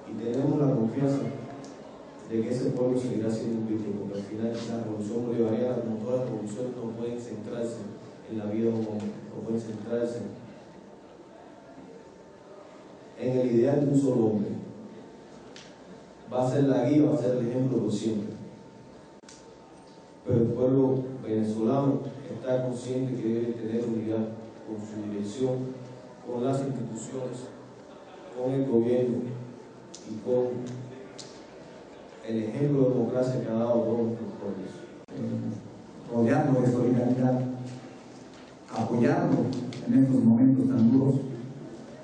Y tenemos la confianza de que ese pueblo seguirá siendo invicto, porque al final la revolución bolivariana, como todas las revoluciones, no pueden centrarse en la vida de un hombre, no pueden centrarse en el ideal de un solo hombre. Va a ser la guía, va a ser el ejemplo por siempre. Pero el pueblo venezolano está consciente que debe tener unidad con su dirección, con las instituciones, con el gobierno y con el ejemplo de democracia que ha dado todos nuestros pueblos. Rodearlo de solidaridad, apoyarlo en estos momentos tan duros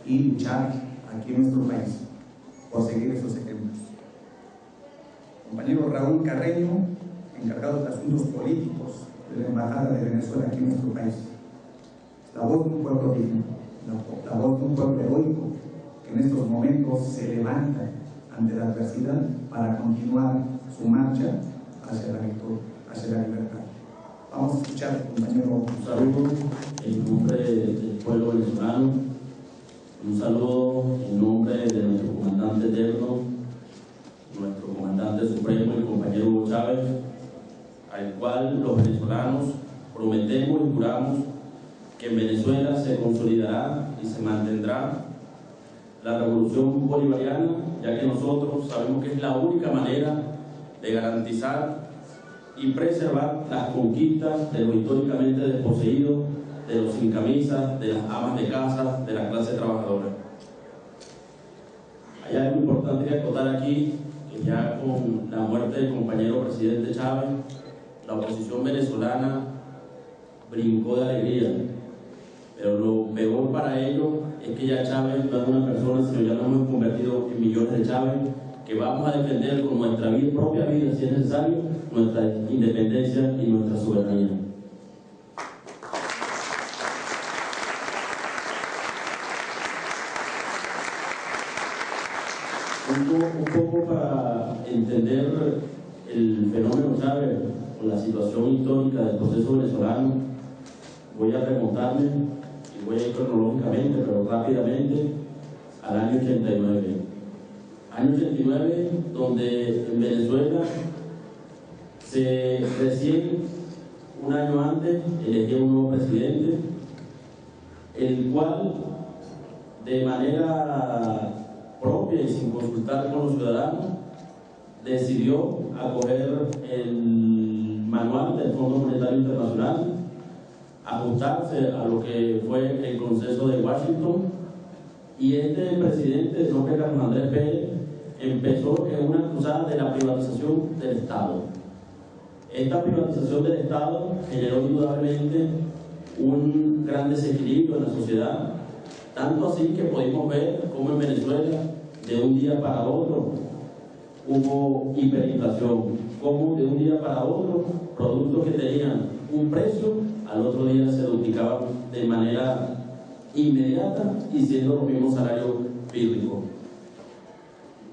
y luchar aquí en nuestro país por seguir esos ejemplos. Compañero Raúl Carreño, encargado de asuntos políticos de la Embajada de Venezuela aquí en nuestro país. La voz de un pueblo digno, la voz de un pueblo heroico que en estos momentos se levanta ante la adversidad para continuar su marcha hacia la victoria, hacia la libertad. Vamos a escuchar, compañero. Un saludo en nombre del pueblo venezolano, un saludo en nombre de nuestro comandante eterno, nuestro comandante supremo, el compañero Hugo Chávez, al cual los venezolanos prometemos y juramos que en Venezuela se consolidará y se mantendrá la revolución bolivariana, ya que nosotros sabemos que es la única manera de garantizar y preservar las conquistas de los históricamente desposeídos, de los sin camisas, de las amas de casa, de la clase trabajadora. Hay algo importante que acotar aquí, que ya con la muerte del compañero presidente Chávez, la oposición venezolana brincó de alegría, pero lo peor para ellos es que ya Chávez no es una persona, sino ya nos hemos convertido en millones de Chávez, que vamos a defender con nuestra propia vida, si es necesario, nuestra independencia y nuestra soberanía. Un poco para entender el fenómeno Chávez o la situación histórica del proceso venezolano, voy a remontarme y voy a ir cronológicamente, pero rápidamente, al año 89. Año 89, donde en Venezuela recién un año antes eligió un nuevo presidente, el cual de manera propia y sin consultar con los ciudadanos decidió acoger el manual del Fondo Monetario Internacional, ajustarse a lo que fue el consenso de Washington, y este presidente, de nombre Carlos Andrés Pérez, empezó en una cruzada de la privatización del Estado. Esta privatización del Estado generó indudablemente un gran desequilibrio en la sociedad, tanto así que pudimos ver cómo en Venezuela, de un día para otro, hubo hiperinflación, cómo de un día para otro, productos que tenían un precio, al otro día se duplicaban de manera inmediata y siendo los mismos salarios públicos.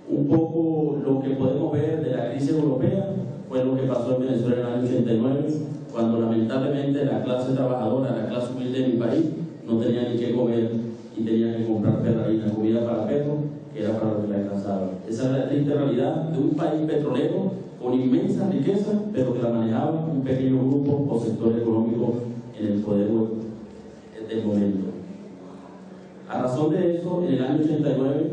Un poco lo que podemos ver de la crisis europea fue lo que pasó en Venezuela en el año 89, cuando lamentablemente la clase trabajadora, la clase humilde de mi país, no tenía ni qué comer y tenía que comprar perrarina, comida para perros, que era para lo que la alcanzaba. Esa es la triste realidad de un país petrolero con inmensa riqueza, pero que la manejaba un pequeño grupo o sector económico en el poder del momento. A razón de eso, en el año 89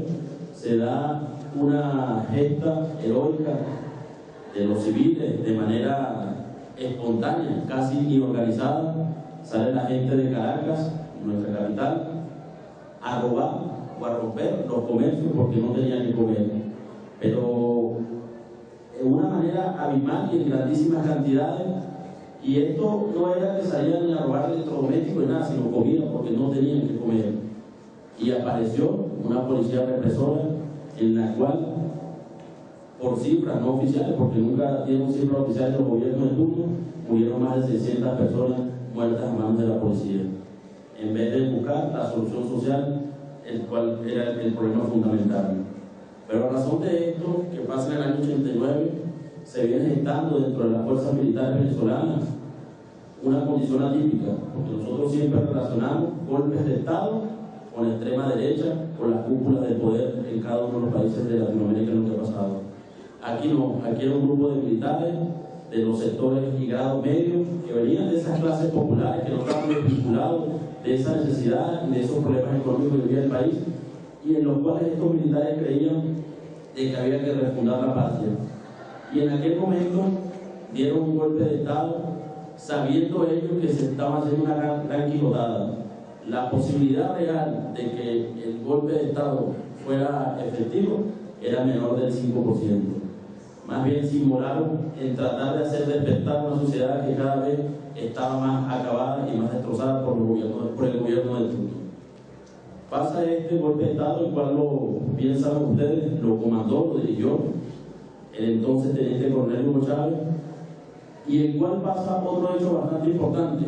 se da una gesta heroica de los civiles de manera espontánea, casi inorganizada. Sale la gente de Caracas, nuestra capital, a robar o a romper los comercios porque no tenían que comer, pero de una manera abismal y en grandísimas cantidades. Y esto no era que salían a robar electrodomésticos y nada, sino comida porque no tenían que comer. Y apareció una policía represora en la cual, por cifras no oficiales, porque nunca dieron cifras oficiales de los gobiernos de turno, murieron más de 600 personas muertas a manos de la policía, en vez de buscar la solución social, el cual era el problema fundamental. Pero a razón de esto, que pasa en el año 89, se viene gestando dentro de las fuerzas militares venezolanas una condición atípica, porque nosotros siempre relacionamos golpes de Estado con la extrema derecha, con las cúpulas del poder en cada uno de los países de Latinoamérica en lo que ha pasado. Aquí no, aquí era un grupo de militares de los sectores y grados medios que venían de esas clases populares que no estaban desvinculados de esa necesidad y de esos problemas económicos que vivía el país, y en los cuales estos militares creían de que había que refundar la patria. Y en aquel momento dieron un golpe de Estado, sabiendo ellos que se estaba haciendo una gran quijotada. La posibilidad real de que el golpe de Estado fuera efectivo era menor del 5%. Más bien se inmolaron en tratar de hacer despertar una sociedad que cada vez estaba más acabada y más destrozada por el gobierno del turno. Pasa este golpe de Estado, el cual, bien saben ustedes, lo comandó, lo dirigió el entonces teniente coronel Hugo Chávez, y el cual pasa otro hecho bastante importante.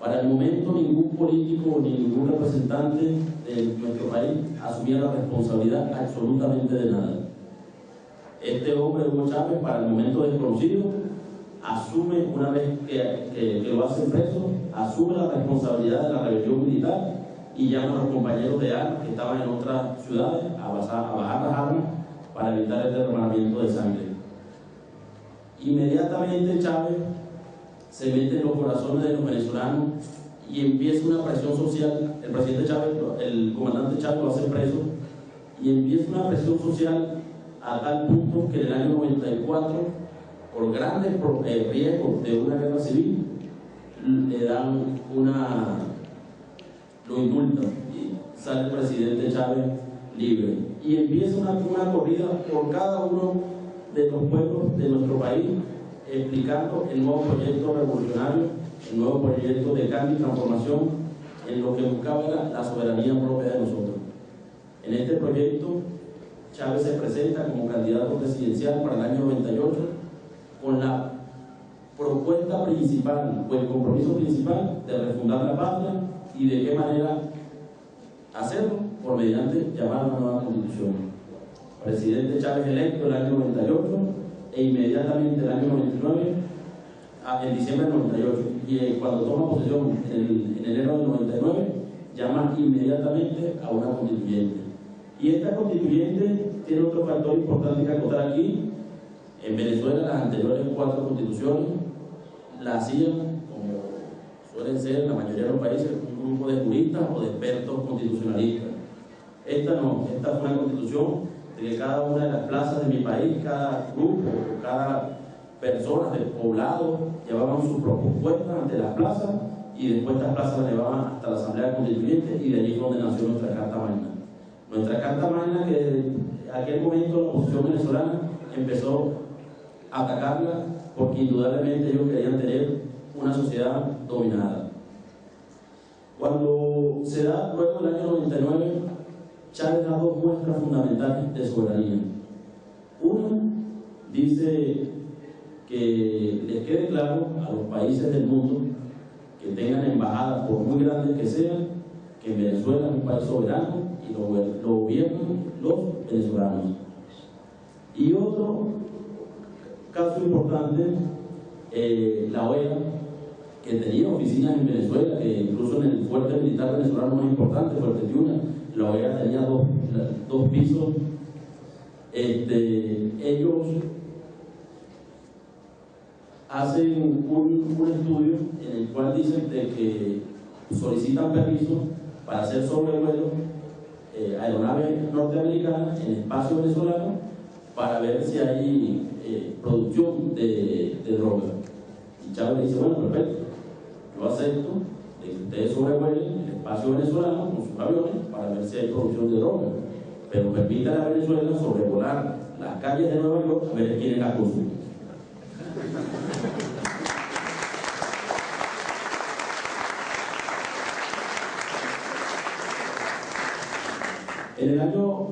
Para el momento ningún político ni ningún representante de nuestro país asumía la responsabilidad absolutamente de nada. Este hombre, Hugo Chávez, para el momento desconocido, asume, una vez que lo hacen preso, asume la responsabilidad de la rebelión militar y llama a los compañeros de armas que estaban en otras ciudades a bajar las armas para evitar el derramamiento de sangre. Inmediatamente Chávez se mete en los corazones de los venezolanos y empieza una presión social. El presidente Chávez, el comandante Chávez lo hace preso, y empieza una presión social a tal punto que en el año 94, por grandes riesgos de una guerra civil, le dan lo indultan y sale el presidente Chávez libre. Y empieza una corrida por cada uno de los pueblos de nuestro país, explicando el nuevo proyecto revolucionario, el nuevo proyecto de cambio y transformación, en lo que buscaba era la soberanía propia de nosotros. En este proyecto, Chávez se presenta como candidato presidencial para el año 98 con la propuesta principal o el compromiso principal de refundar la patria. ¿Y de qué manera hacerlo? Por mediante llamar a una nueva constitución. Presidente Chávez electo el año 98 e inmediatamente el año 99, en diciembre del 98, y cuando toma posesión en enero del 99, llama inmediatamente a una constituyente. Y esta constituyente tiene otro factor importante que acotar aquí. En Venezuela las anteriores 4 constituciones la hacían, como suelen ser en la mayoría de los países, un grupo de juristas o de expertos constitucionalistas. Esta no, esta fue una constitución de que cada una de las plazas de mi país, cada grupo, cada persona del poblado llevaban sus propuestas ante las plazas, y después estas plazas las llevaban hasta la Asamblea Constituyente, y de allí es donde nació nuestra Carta Magna. Nuestra Carta Magna, que desde aquel momento la oposición venezolana empezó a atacarla porque indudablemente ellos querían tener una sociedad dominada. Cuando se da luego del año 99, Chávez da 2 muestras fundamentales de soberanía. Una, dice que les quede claro a los países del mundo que tengan embajadas, por muy grandes que sean, que Venezuela es un país soberano y lo gobiernan los venezolanos. Y otro caso importante, la OEA, que tenía oficinas en Venezuela, que incluso en el fuerte militar venezolano más importante, Fuerte Tiuna, la OEA tenía dos pisos. Ellos hacen un estudio en el cual dicen de que solicitan permiso para hacer sobrevuelos aeronaves norteamericanas en espacio venezolano para ver si hay producción de droga. Y Chávez dice, bueno, perfecto, yo acepto de que ustedes sobrevuelen el espacio venezolano con sus aviones para ver si hay producción de droga, pero permítanle a Venezuela sobrevolar las calles de Nueva York a ver quiénes la consumen. En el año,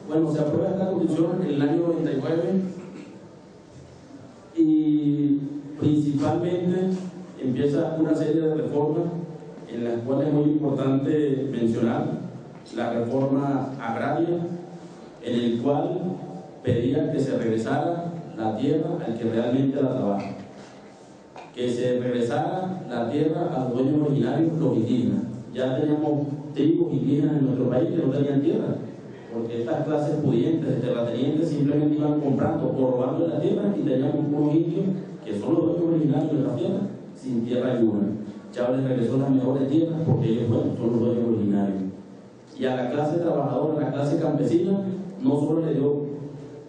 bueno, se aprueba esta constitución en el año 99 y principalmente empieza una serie de reformas en las cuales es muy importante mencionar la reforma agraria, en el cual pedía que se regresara la tierra al que realmente la trabaja, que se regresara la tierra a los dueños originarios, los indígenas. Ya teníamos tribus indígenas en nuestro país que no tenían tierra, porque estas clases pudientes de terratenientes simplemente iban comprando o robando la tierra y teníamos unos indios que son los dueños originarios de la tierra sin tierra alguna. Chávez regresó las mejores tierras porque ellos, bueno, son los dueños originarios. Y a la clase trabajadora, a la clase campesina, no solo le dio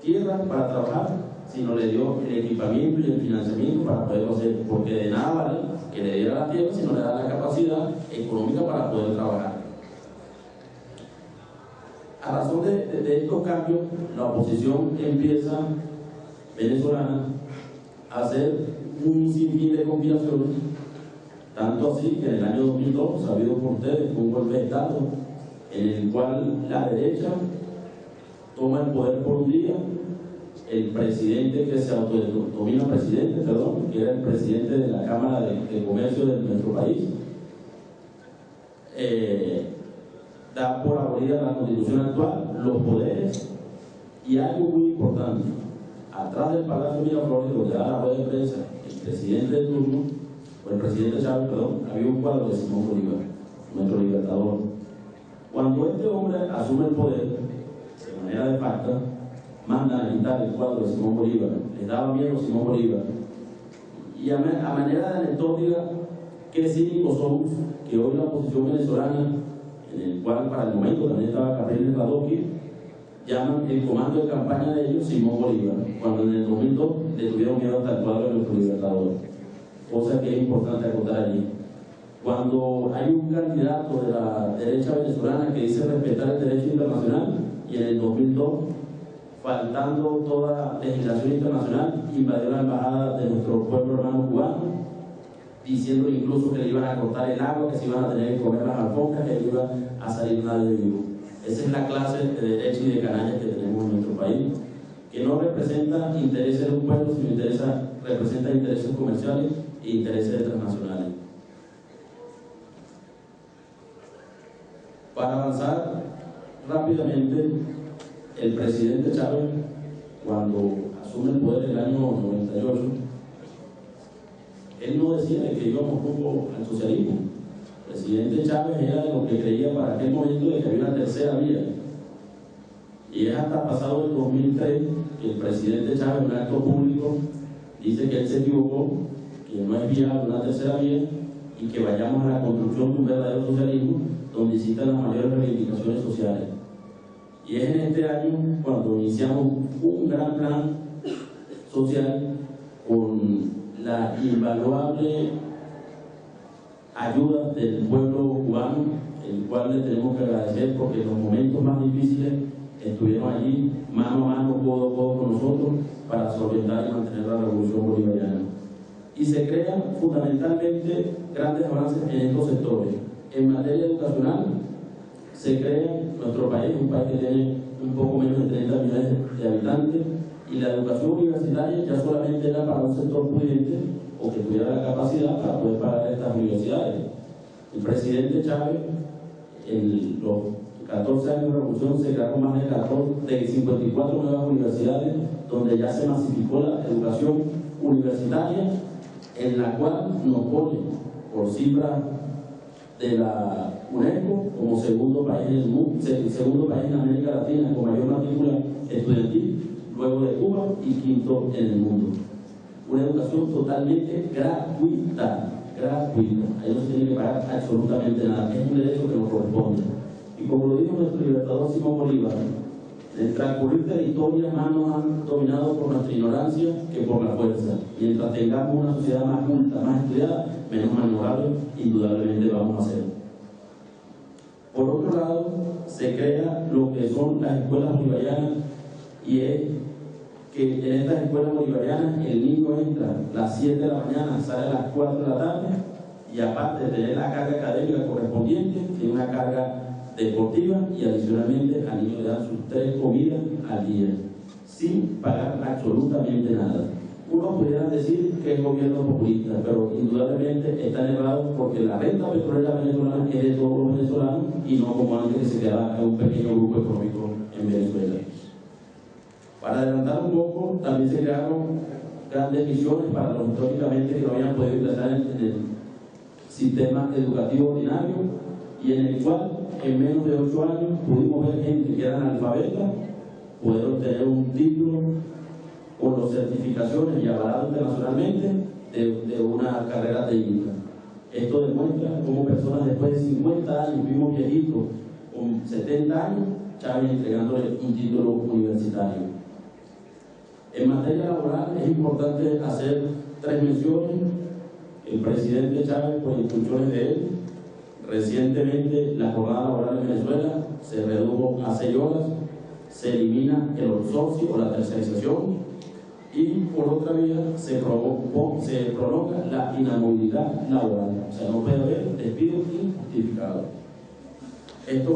tierra para trabajar, sino le dio el equipamiento y el financiamiento para poderlo hacer, porque de nada vale que le diera la tierra si no le da la capacidad económica para poder trabajar. A razón de estos cambios, la oposición empieza venezolana a hacer un sinfín de conspiraciones, tanto así que en el año 2002, sabido por ustedes, fue un golpe de Estado en el cual la derecha toma el poder por un día. El presidente que se autodenomina presidente, que era el presidente de la Cámara de Comercio de nuestro país, da por abolida la constitución actual, los poderes, y algo muy importante, atrás del Palacio Miraflores, donde da la rueda de prensa el presidente de turno, o el presidente Chávez, había un cuadro de Simón Bolívar, nuestro libertador. Cuando este hombre asume el poder, de manera de facto, manda a quitar el cuadro de Simón Bolívar, les daba miedo a Simón Bolívar, y a manera de anecdótica, qué cínicos somos que hoy la oposición venezolana, en el cual para el momento también estaba Capriles Radoki, llaman el comando de campaña de ellos Simón Bolívar, cuando en el 2002 le tuvieron miedo hasta el cuadro de nuestro libertador, cosa que es importante acotar allí. Cuando hay un candidato de la derecha venezolana que dice respetar el derecho internacional, y en el 2002, faltando toda legislación internacional, invadió la embajada de nuestro pueblo hermano cubano, diciendo incluso que le iban a cortar el agua, que se iban a tener que comer las alfombras, que iba a salir nadie vivo. Esa es la clase de derecha y de canallas que tenemos en nuestro país, que no representa intereses de un pueblo, sino representa intereses comerciales e intereses transnacionales. Para avanzar rápidamente, el presidente Chávez, cuando asume el poder en el año 98, él no decía que íbamos rumbo al socialismo. El presidente Chávez era de lo que creía para aquel momento de que había una tercera vía. Y es hasta pasado el 2003 que el presidente Chávez, en un acto público, dice que él se equivocó, que no es viable una tercera vía y que vayamos a la construcción de un verdadero socialismo donde existan las mayores reivindicaciones sociales. Y es en este año cuando iniciamos un gran plan social con la invaluable ayuda del pueblo cubano, el cual le tenemos que agradecer porque en los momentos más difíciles estuvieron allí mano a mano, codo a codo con nosotros para solventar y mantener la revolución bolivariana. Y se crean fundamentalmente grandes avances en estos sectores. En materia educacional, se crea nuestro país, un país que tiene un poco menos de 30 millones de habitantes, y la educación universitaria ya solamente era para un sector pudiente o que tuviera la capacidad para poder pagar estas universidades. El presidente Chávez, en los 14 años de revolución se crearon más de 54 nuevas universidades, donde ya se masificó la educación universitaria, en la cual nos pone por cifra de la UNESCO como segundo país en el mundo, segundo país en América Latina con mayor matrícula estudiantil, luego de Cuba, y quinto en el mundo. Una educación totalmente gratuita. Ahí no se tiene que pagar absolutamente nada, es un derecho que nos corresponde. Y como lo dijo nuestro libertador Simón Bolívar, en el transcurrir de la historia más nos han dominado por nuestra ignorancia que por la fuerza. Mientras tengamos una sociedad más culta, más estudiada, menos maniobrable, indudablemente vamos a ser. Por otro lado, se crea lo que son las escuelas bolivarianas, y es que en estas escuelas bolivarianas el niño entra a las 7 de la mañana, sale a las 4 de la tarde, y aparte de tener la carga académica correspondiente, tiene una carga deportiva, y adicionalmente al niño le dan sus 3 comidas al día, sin pagar absolutamente nada. Uno pudiera decir que es gobierno populista, pero indudablemente están errados, porque la renta petrolera venezolana es de todos los venezolanos y no como antes que se quedaba en un pequeño grupo económico en Venezuela. Para adelantar un poco, también se crearon grandes misiones para los históricamente que no habían podido ingresar en el sistema educativo ordinario, y en el cual en menos de 8 años pudimos ver gente que era analfabeta poder obtener un título con las certificaciones y avalado internacionalmente de una carrera técnica. Esto demuestra cómo personas después de 50 años, vimos viejitos con 70 años, Chávez entregándole un título universitario. En materia laboral es importante hacer 3 menciones. El presidente Chávez, por instrucciones de él, recientemente la jornada laboral en Venezuela se redujo a 6 horas, se elimina el outsourcing o la tercerización, y por otra vía se prolonga la inamovilidad laboral, o sea, no puede haber despido injustificado. Esto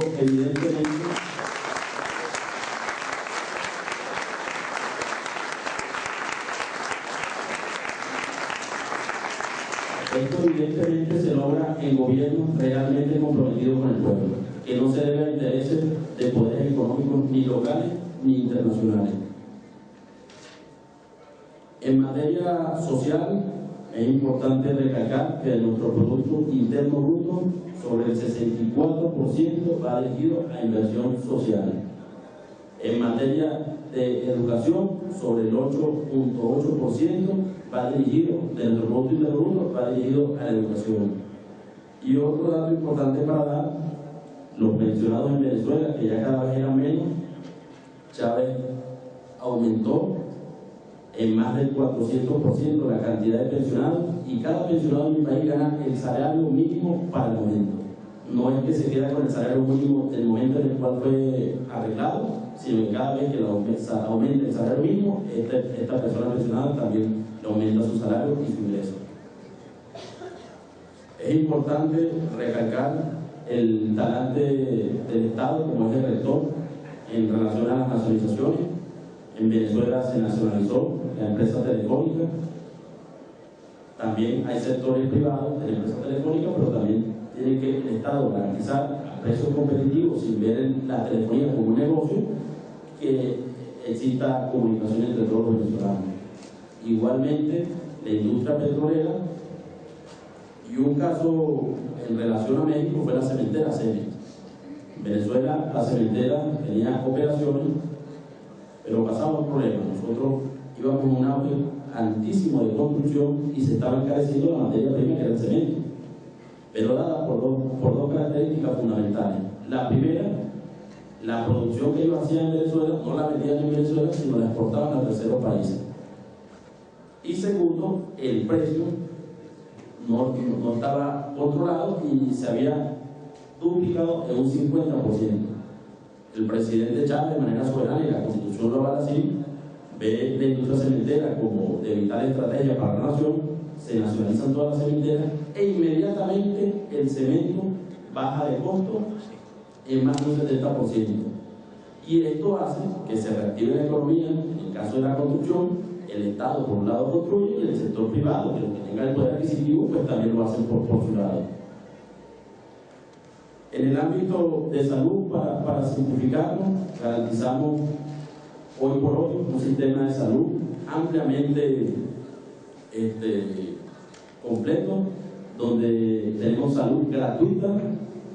evidentemente se logra en gobiernos realmente comprometidos con el pueblo, que no se debe a intereses de poderes económicos ni locales ni internacionales. En materia social, es importante recalcar que de nuestro Producto Interno Bruto, sobre el 64% va dirigido a inversión social. En materia de educación, sobre el 8.8% va dirigido, de nuestro Producto Interno Bruto, va dirigido a la educación. Y otro dato importante para dar, los pensionados en Venezuela, que ya cada vez eran menos, Chávez aumentó en más del 400% la cantidad de pensionados, y cada pensionado en mi país gana el salario mínimo para el momento. No es que se queda con el salario mínimo del momento en el cual fue arreglado, sino que cada vez que aumenta el salario mínimo, esta persona pensionada también le aumenta su salario y su ingreso. Es importante recalcar el talante del Estado como es el rector en relación a las nacionalizaciones. En Venezuela se nacionalizó la empresa telefónica. También hay sectores privados de la empresa telefónica, pero también tiene que el Estado garantizar a precios competitivos, sin ver la telefonía como un negocio, que exista comunicación entre todos los venezolanos. Igualmente, la industria petrolera, y un caso en relación a México fue la cementera Cemex. En Venezuela la cementera tenía operaciones, pero pasaba un problema. Nosotros íbamos en un auge altísimo de construcción y se estaba encareciendo la materia prima, que era el cemento, pero dada por dos características fundamentales. La primera, la producción que ellos hacían en Venezuela no la vendían en Venezuela, sino la exportaban a terceros países. Y segundo, el precio no estaba controlado y se había duplicado en un 50%. El presidente Chávez, de manera soberana, y la Constitución lo avala así, ve la industria cementera como de vital estrategia para la nación, se nacionalizan todas las cementeras e inmediatamente el cemento baja de costo en más de un 70%. Y esto hace que se reactive la economía. En el caso de la construcción, el Estado por un lado construye, y el sector privado, que tenga el poder adquisitivo, pues también lo hacen por su lado. En el ámbito de salud, para simplificarlo, garantizamos hoy por hoy un sistema de salud ampliamente completo, donde tenemos salud gratuita,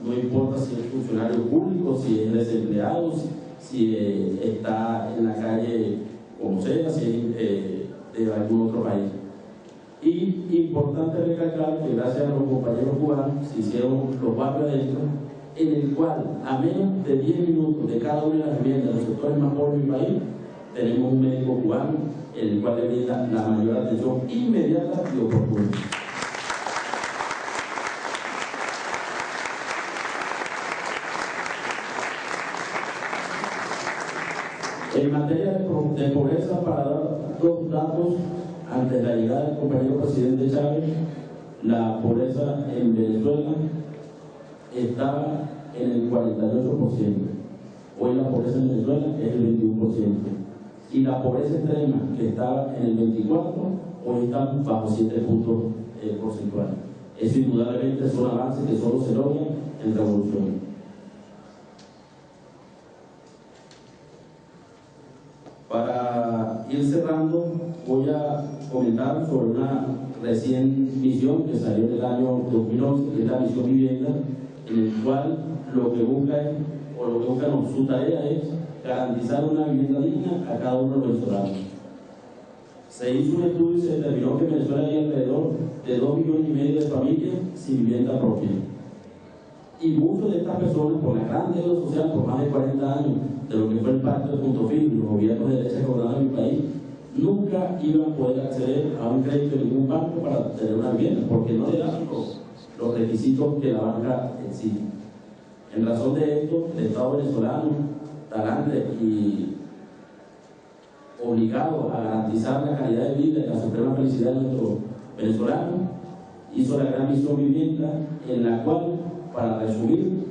no importa si es funcionario público, si es desempleado, si está en la calle como sea, si es de algún otro país. Y importante recalcar que gracias a los compañeros cubanos se hicieron los barrios adentro, en el cual a menos de 10 minutos de cada una de las viviendas de los sectores más pobres del país, tenemos un médico cubano, en el cual le brinda la mayor atención inmediata y oportuna. En materia de pobreza, para dar dos datos, antes de la llegada del compañero presidente Chávez, la pobreza en Venezuela estaba en el 48%. Hoy la pobreza en Venezuela es el 21%. Y la pobreza extrema, que estaba en el 24%, hoy está bajo 7 puntos porcentuales. Eso indudablemente son avances que solo se logran en revolución. Para ir cerrando, voy a comentar sobre una recién misión que salió en el año 2011, que es la misión vivienda, en el cual lo que busca su tarea es garantizar una vivienda digna a cada uno de los venezolanos. Se hizo un estudio y se determinó que en Venezuela hay alrededor de 2,5 millones de familias sin vivienda propia. Y muchas de estas personas, por la gran deuda social por más de 40 años, de lo que fue el pacto de Punto Fijo y los gobiernos de derecha acordados en mi país, nunca iban a poder acceder a un crédito de ningún banco para tener una vivienda, porque no le dan los requisitos que la banca exige. En razón de esto, el Estado venezolano, talante y obligado a garantizar la calidad de vida y la suprema felicidad de nuestros venezolanos, hizo la gran misión vivienda, en la cual, para resumir,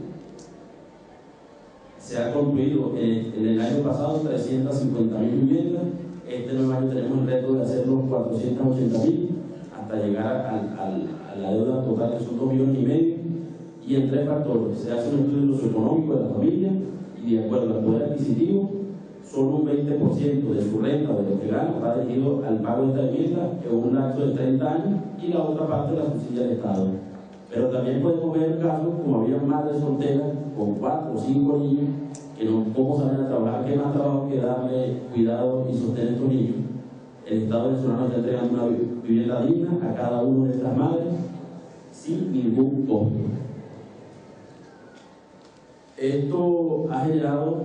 se ha construido en el año pasado 350.000 viviendas. Este nuevo año tenemos el reto de hacerlo 480.000 hasta llegar a la deuda total, que son 2,5 millones. Y en 3 factores: se hace un estudio socioeconómico de la familia y, de acuerdo al poder adquisitivo, solo un 20% de su renta, de lo que gana, va dirigido al pago de esta vivienda en un lapso de 30 años, y la otra parte la subsidia del Estado. Pero también podemos ver casos como había madres solteras con 4 o 5 niños que no cómo salen a trabajar, qué más trabajo que darle cuidado y sostener a estos niños. El Estado venezolano está entregando una vivienda digna a cada una de estas madres sin ningún costo. Esto ha generado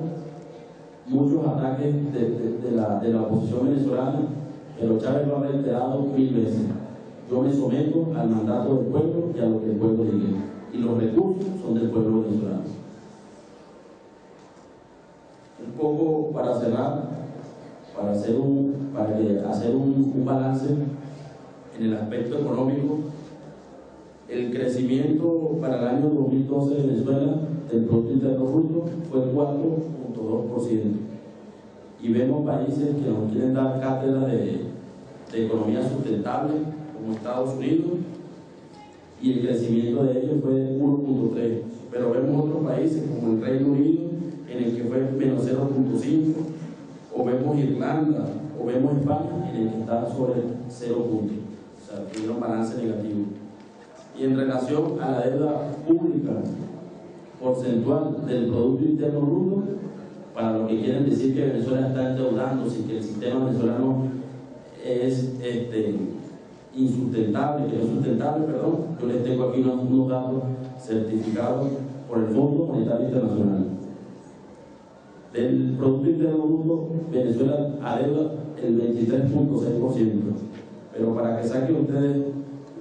muchos ataques de la oposición venezolana, pero Chávez lo ha reiterado 1000 veces. Yo me someto al mandato del pueblo y a lo que el pueblo diga, y los recursos son del pueblo venezolano. Un poco para cerrar, para hacer un balance en el aspecto económico, el crecimiento para el año 2012 de Venezuela del Producto Interno Bruto fue 4,2%. Y vemos países que nos quieren dar cátedra de economía sustentable, como Estados Unidos, y el crecimiento de ellos fue 1,3%. Pero vemos otros países como el Reino Unido, en el que fue menos 0,5%, o vemos Irlanda, o vemos España, en el que está sobre 0 puntos. O sea, tiene un balance negativo. Y en relación a la deuda pública porcentual del Producto Interno Bruto, para los que quieren decir que Venezuela está endeudándose y que el sistema venezolano es insustentable, que no es sustentable, perdón, yo les tengo aquí unos datos certificados por el Fondo Monetario Internacional. Del Producto Interno Bruto, Venezuela adeuda el 23,6%, pero para que saquen ustedes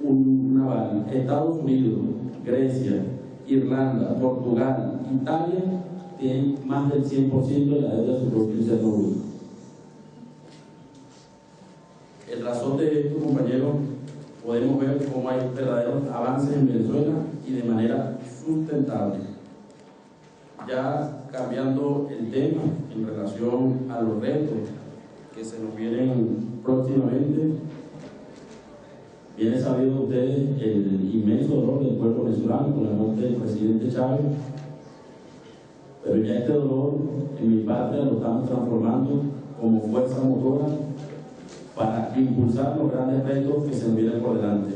una bala, Estados Unidos, Grecia, Irlanda, Portugal, Italia tienen más del 100% de la deuda de su Producto Interno Bruto. En razón de esto, compañeros, podemos ver cómo hay verdaderos avances en Venezuela y de manera sustentable. Ya cambiando el tema en relación a los retos que se nos vienen próximamente, bien sabido ustedes el inmenso dolor del pueblo venezolano con la muerte del presidente Chávez, pero ya este dolor en mi patria lo estamos transformando como fuerza motora para impulsar los grandes retos que se nos vienen por delante.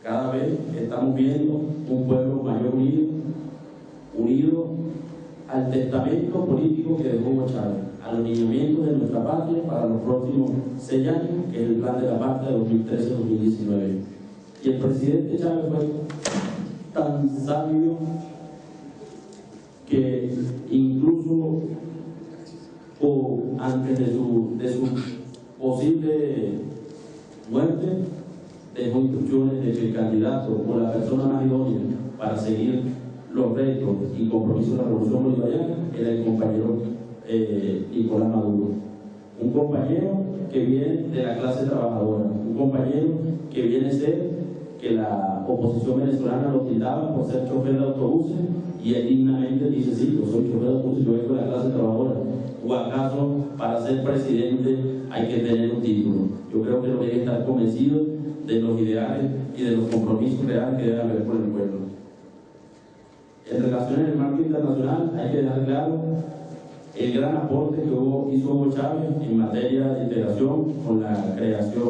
Cada vez estamos viendo un pueblo mayor unido al testamento político que dejó Hugo Chávez, a los lineamientos de nuestra patria para los próximos 6 años, que es el plan de la patria 2013-2019. Y el presidente Chávez fue tan sabio que incluso antes de su posible muerte dejó instrucciones de que el candidato o la persona más idónea para seguir los retos y compromisos de la revolución bolivariana era el compañero Nicolás Maduro, un compañero que viene de la clase trabajadora, un compañero que viene a ser que la oposición venezolana lo tildaba por ser chofer de autobuses, y él dignamente dice: sí, yo soy chofer de autobuses, yo vengo de la clase trabajadora. ¿O acaso para ser presidente hay que tener un título? Yo creo que no hay que estar convencido de los ideales y de los compromisos reales que debe haber con el pueblo. En relación al marco internacional, hay que dejar claro el gran aporte que hizo Hugo Chávez en materia de integración con la creación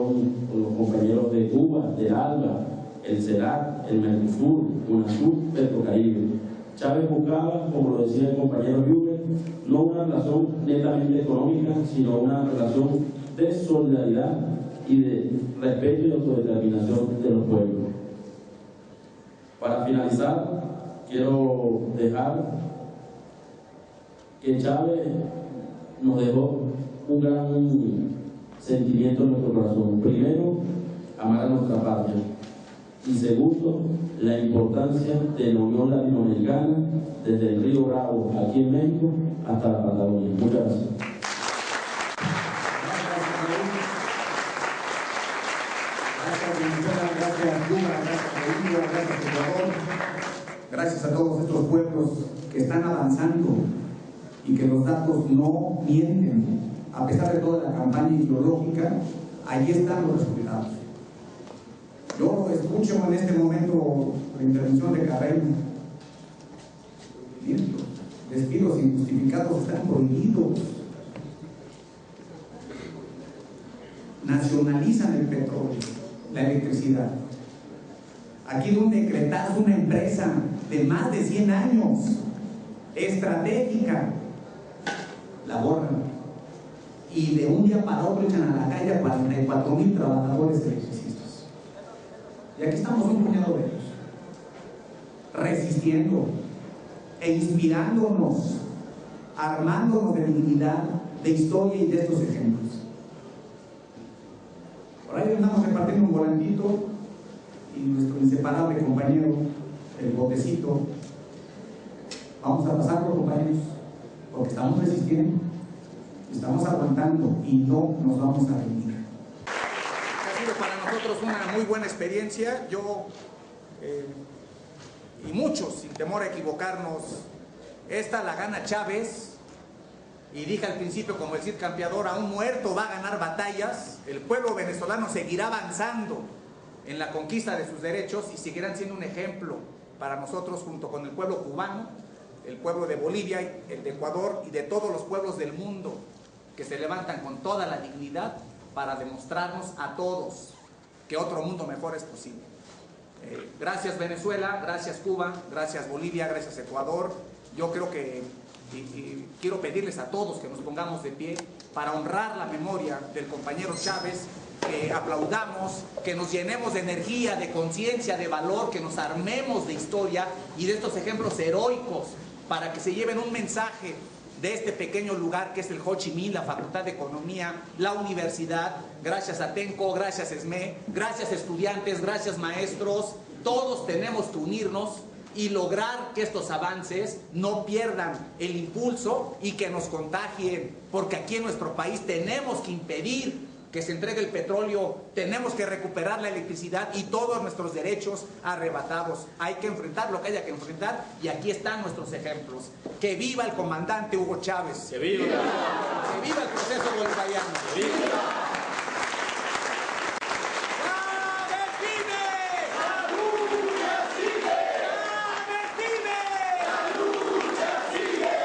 con los compañeros de Cuba, del ALBA, el CELAC, el Mercosur, UNASUR, Petrocaribe. Chávez buscaba, como lo decía el compañero Huber, no una relación netamente económica, sino una relación de solidaridad y de respeto y autodeterminación de los pueblos. Para finalizar, quiero dejar que Chávez nos dejó un gran sentimiento en nuestro corazón. Primero, amar a nuestra patria. Y segundo, la importancia de la Unión Latinoamericana desde el Río Bravo, aquí en México, hasta la Patagonia. Muchas gracias. Gracias Cuba, gracias Bolivia, gracias Ecuador, gracias a todos estos pueblos que están avanzando y que los datos no mienten. A pesar de toda la campaña ideológica, ahí están los resultados. Yo escucho en este momento la intervención de Carreño. Miren, los despidos injustificados están prohibidos. Nacionalizan el petróleo, la electricidad. Aquí de un decretazo, una empresa de más de 100 años, estratégica, la borran. Y de un día para otro echan a la calle a 44,000 trabajadores electricistas. Y aquí estamos un puñado de ellos, resistiendo e inspirándonos, armándonos de dignidad, de historia y de estos ejemplos. Por ahí andamos repartiendo un volantito y nuestro inseparable compañero, el botecito, vamos a pasarlo, compañeros, porque estamos resistiendo, estamos aguantando y no nos vamos a rendir. Ha sido para nosotros una muy buena experiencia. Yo y muchos, sin temor a equivocarnos, esta la gana Chávez. Y dije al principio, como el Cid Campeador, a un muerto va a ganar batallas. El pueblo venezolano seguirá avanzando en la conquista de sus derechos y seguirán siendo un ejemplo para nosotros, junto con el pueblo cubano, el pueblo de Bolivia, el de Ecuador y de todos los pueblos del mundo que se levantan con toda la dignidad para demostrarnos a todos que otro mundo mejor es posible. Gracias Venezuela, gracias Cuba, gracias Bolivia, gracias Ecuador. Yo creo que y quiero pedirles a todos que nos pongamos de pie para honrar la memoria del compañero Chávez, que aplaudamos, que nos llenemos de energía, de conciencia, de valor, que nos armemos de historia y de estos ejemplos heroicos para que se lleven un mensaje de este pequeño lugar que es el Ho Chi Minh, la Facultad de Economía, la universidad. Gracias a Tenco, gracias SME, gracias estudiantes, gracias maestros. Todos tenemos que unirnos y lograr que estos avances no pierdan el impulso y que nos contagien, porque aquí en nuestro país tenemos que impedir que se entregue el petróleo, tenemos que recuperar la electricidad y todos nuestros derechos arrebatados. Hay que enfrentar lo que haya que enfrentar y aquí están nuestros ejemplos. ¡Que viva el comandante Hugo Chávez! ¡Que viva! ¡Que viva el proceso bolivariano! ¡Que viva! ¡La lucha sigue!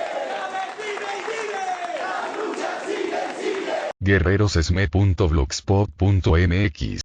guerrerosesme.blogspot.mx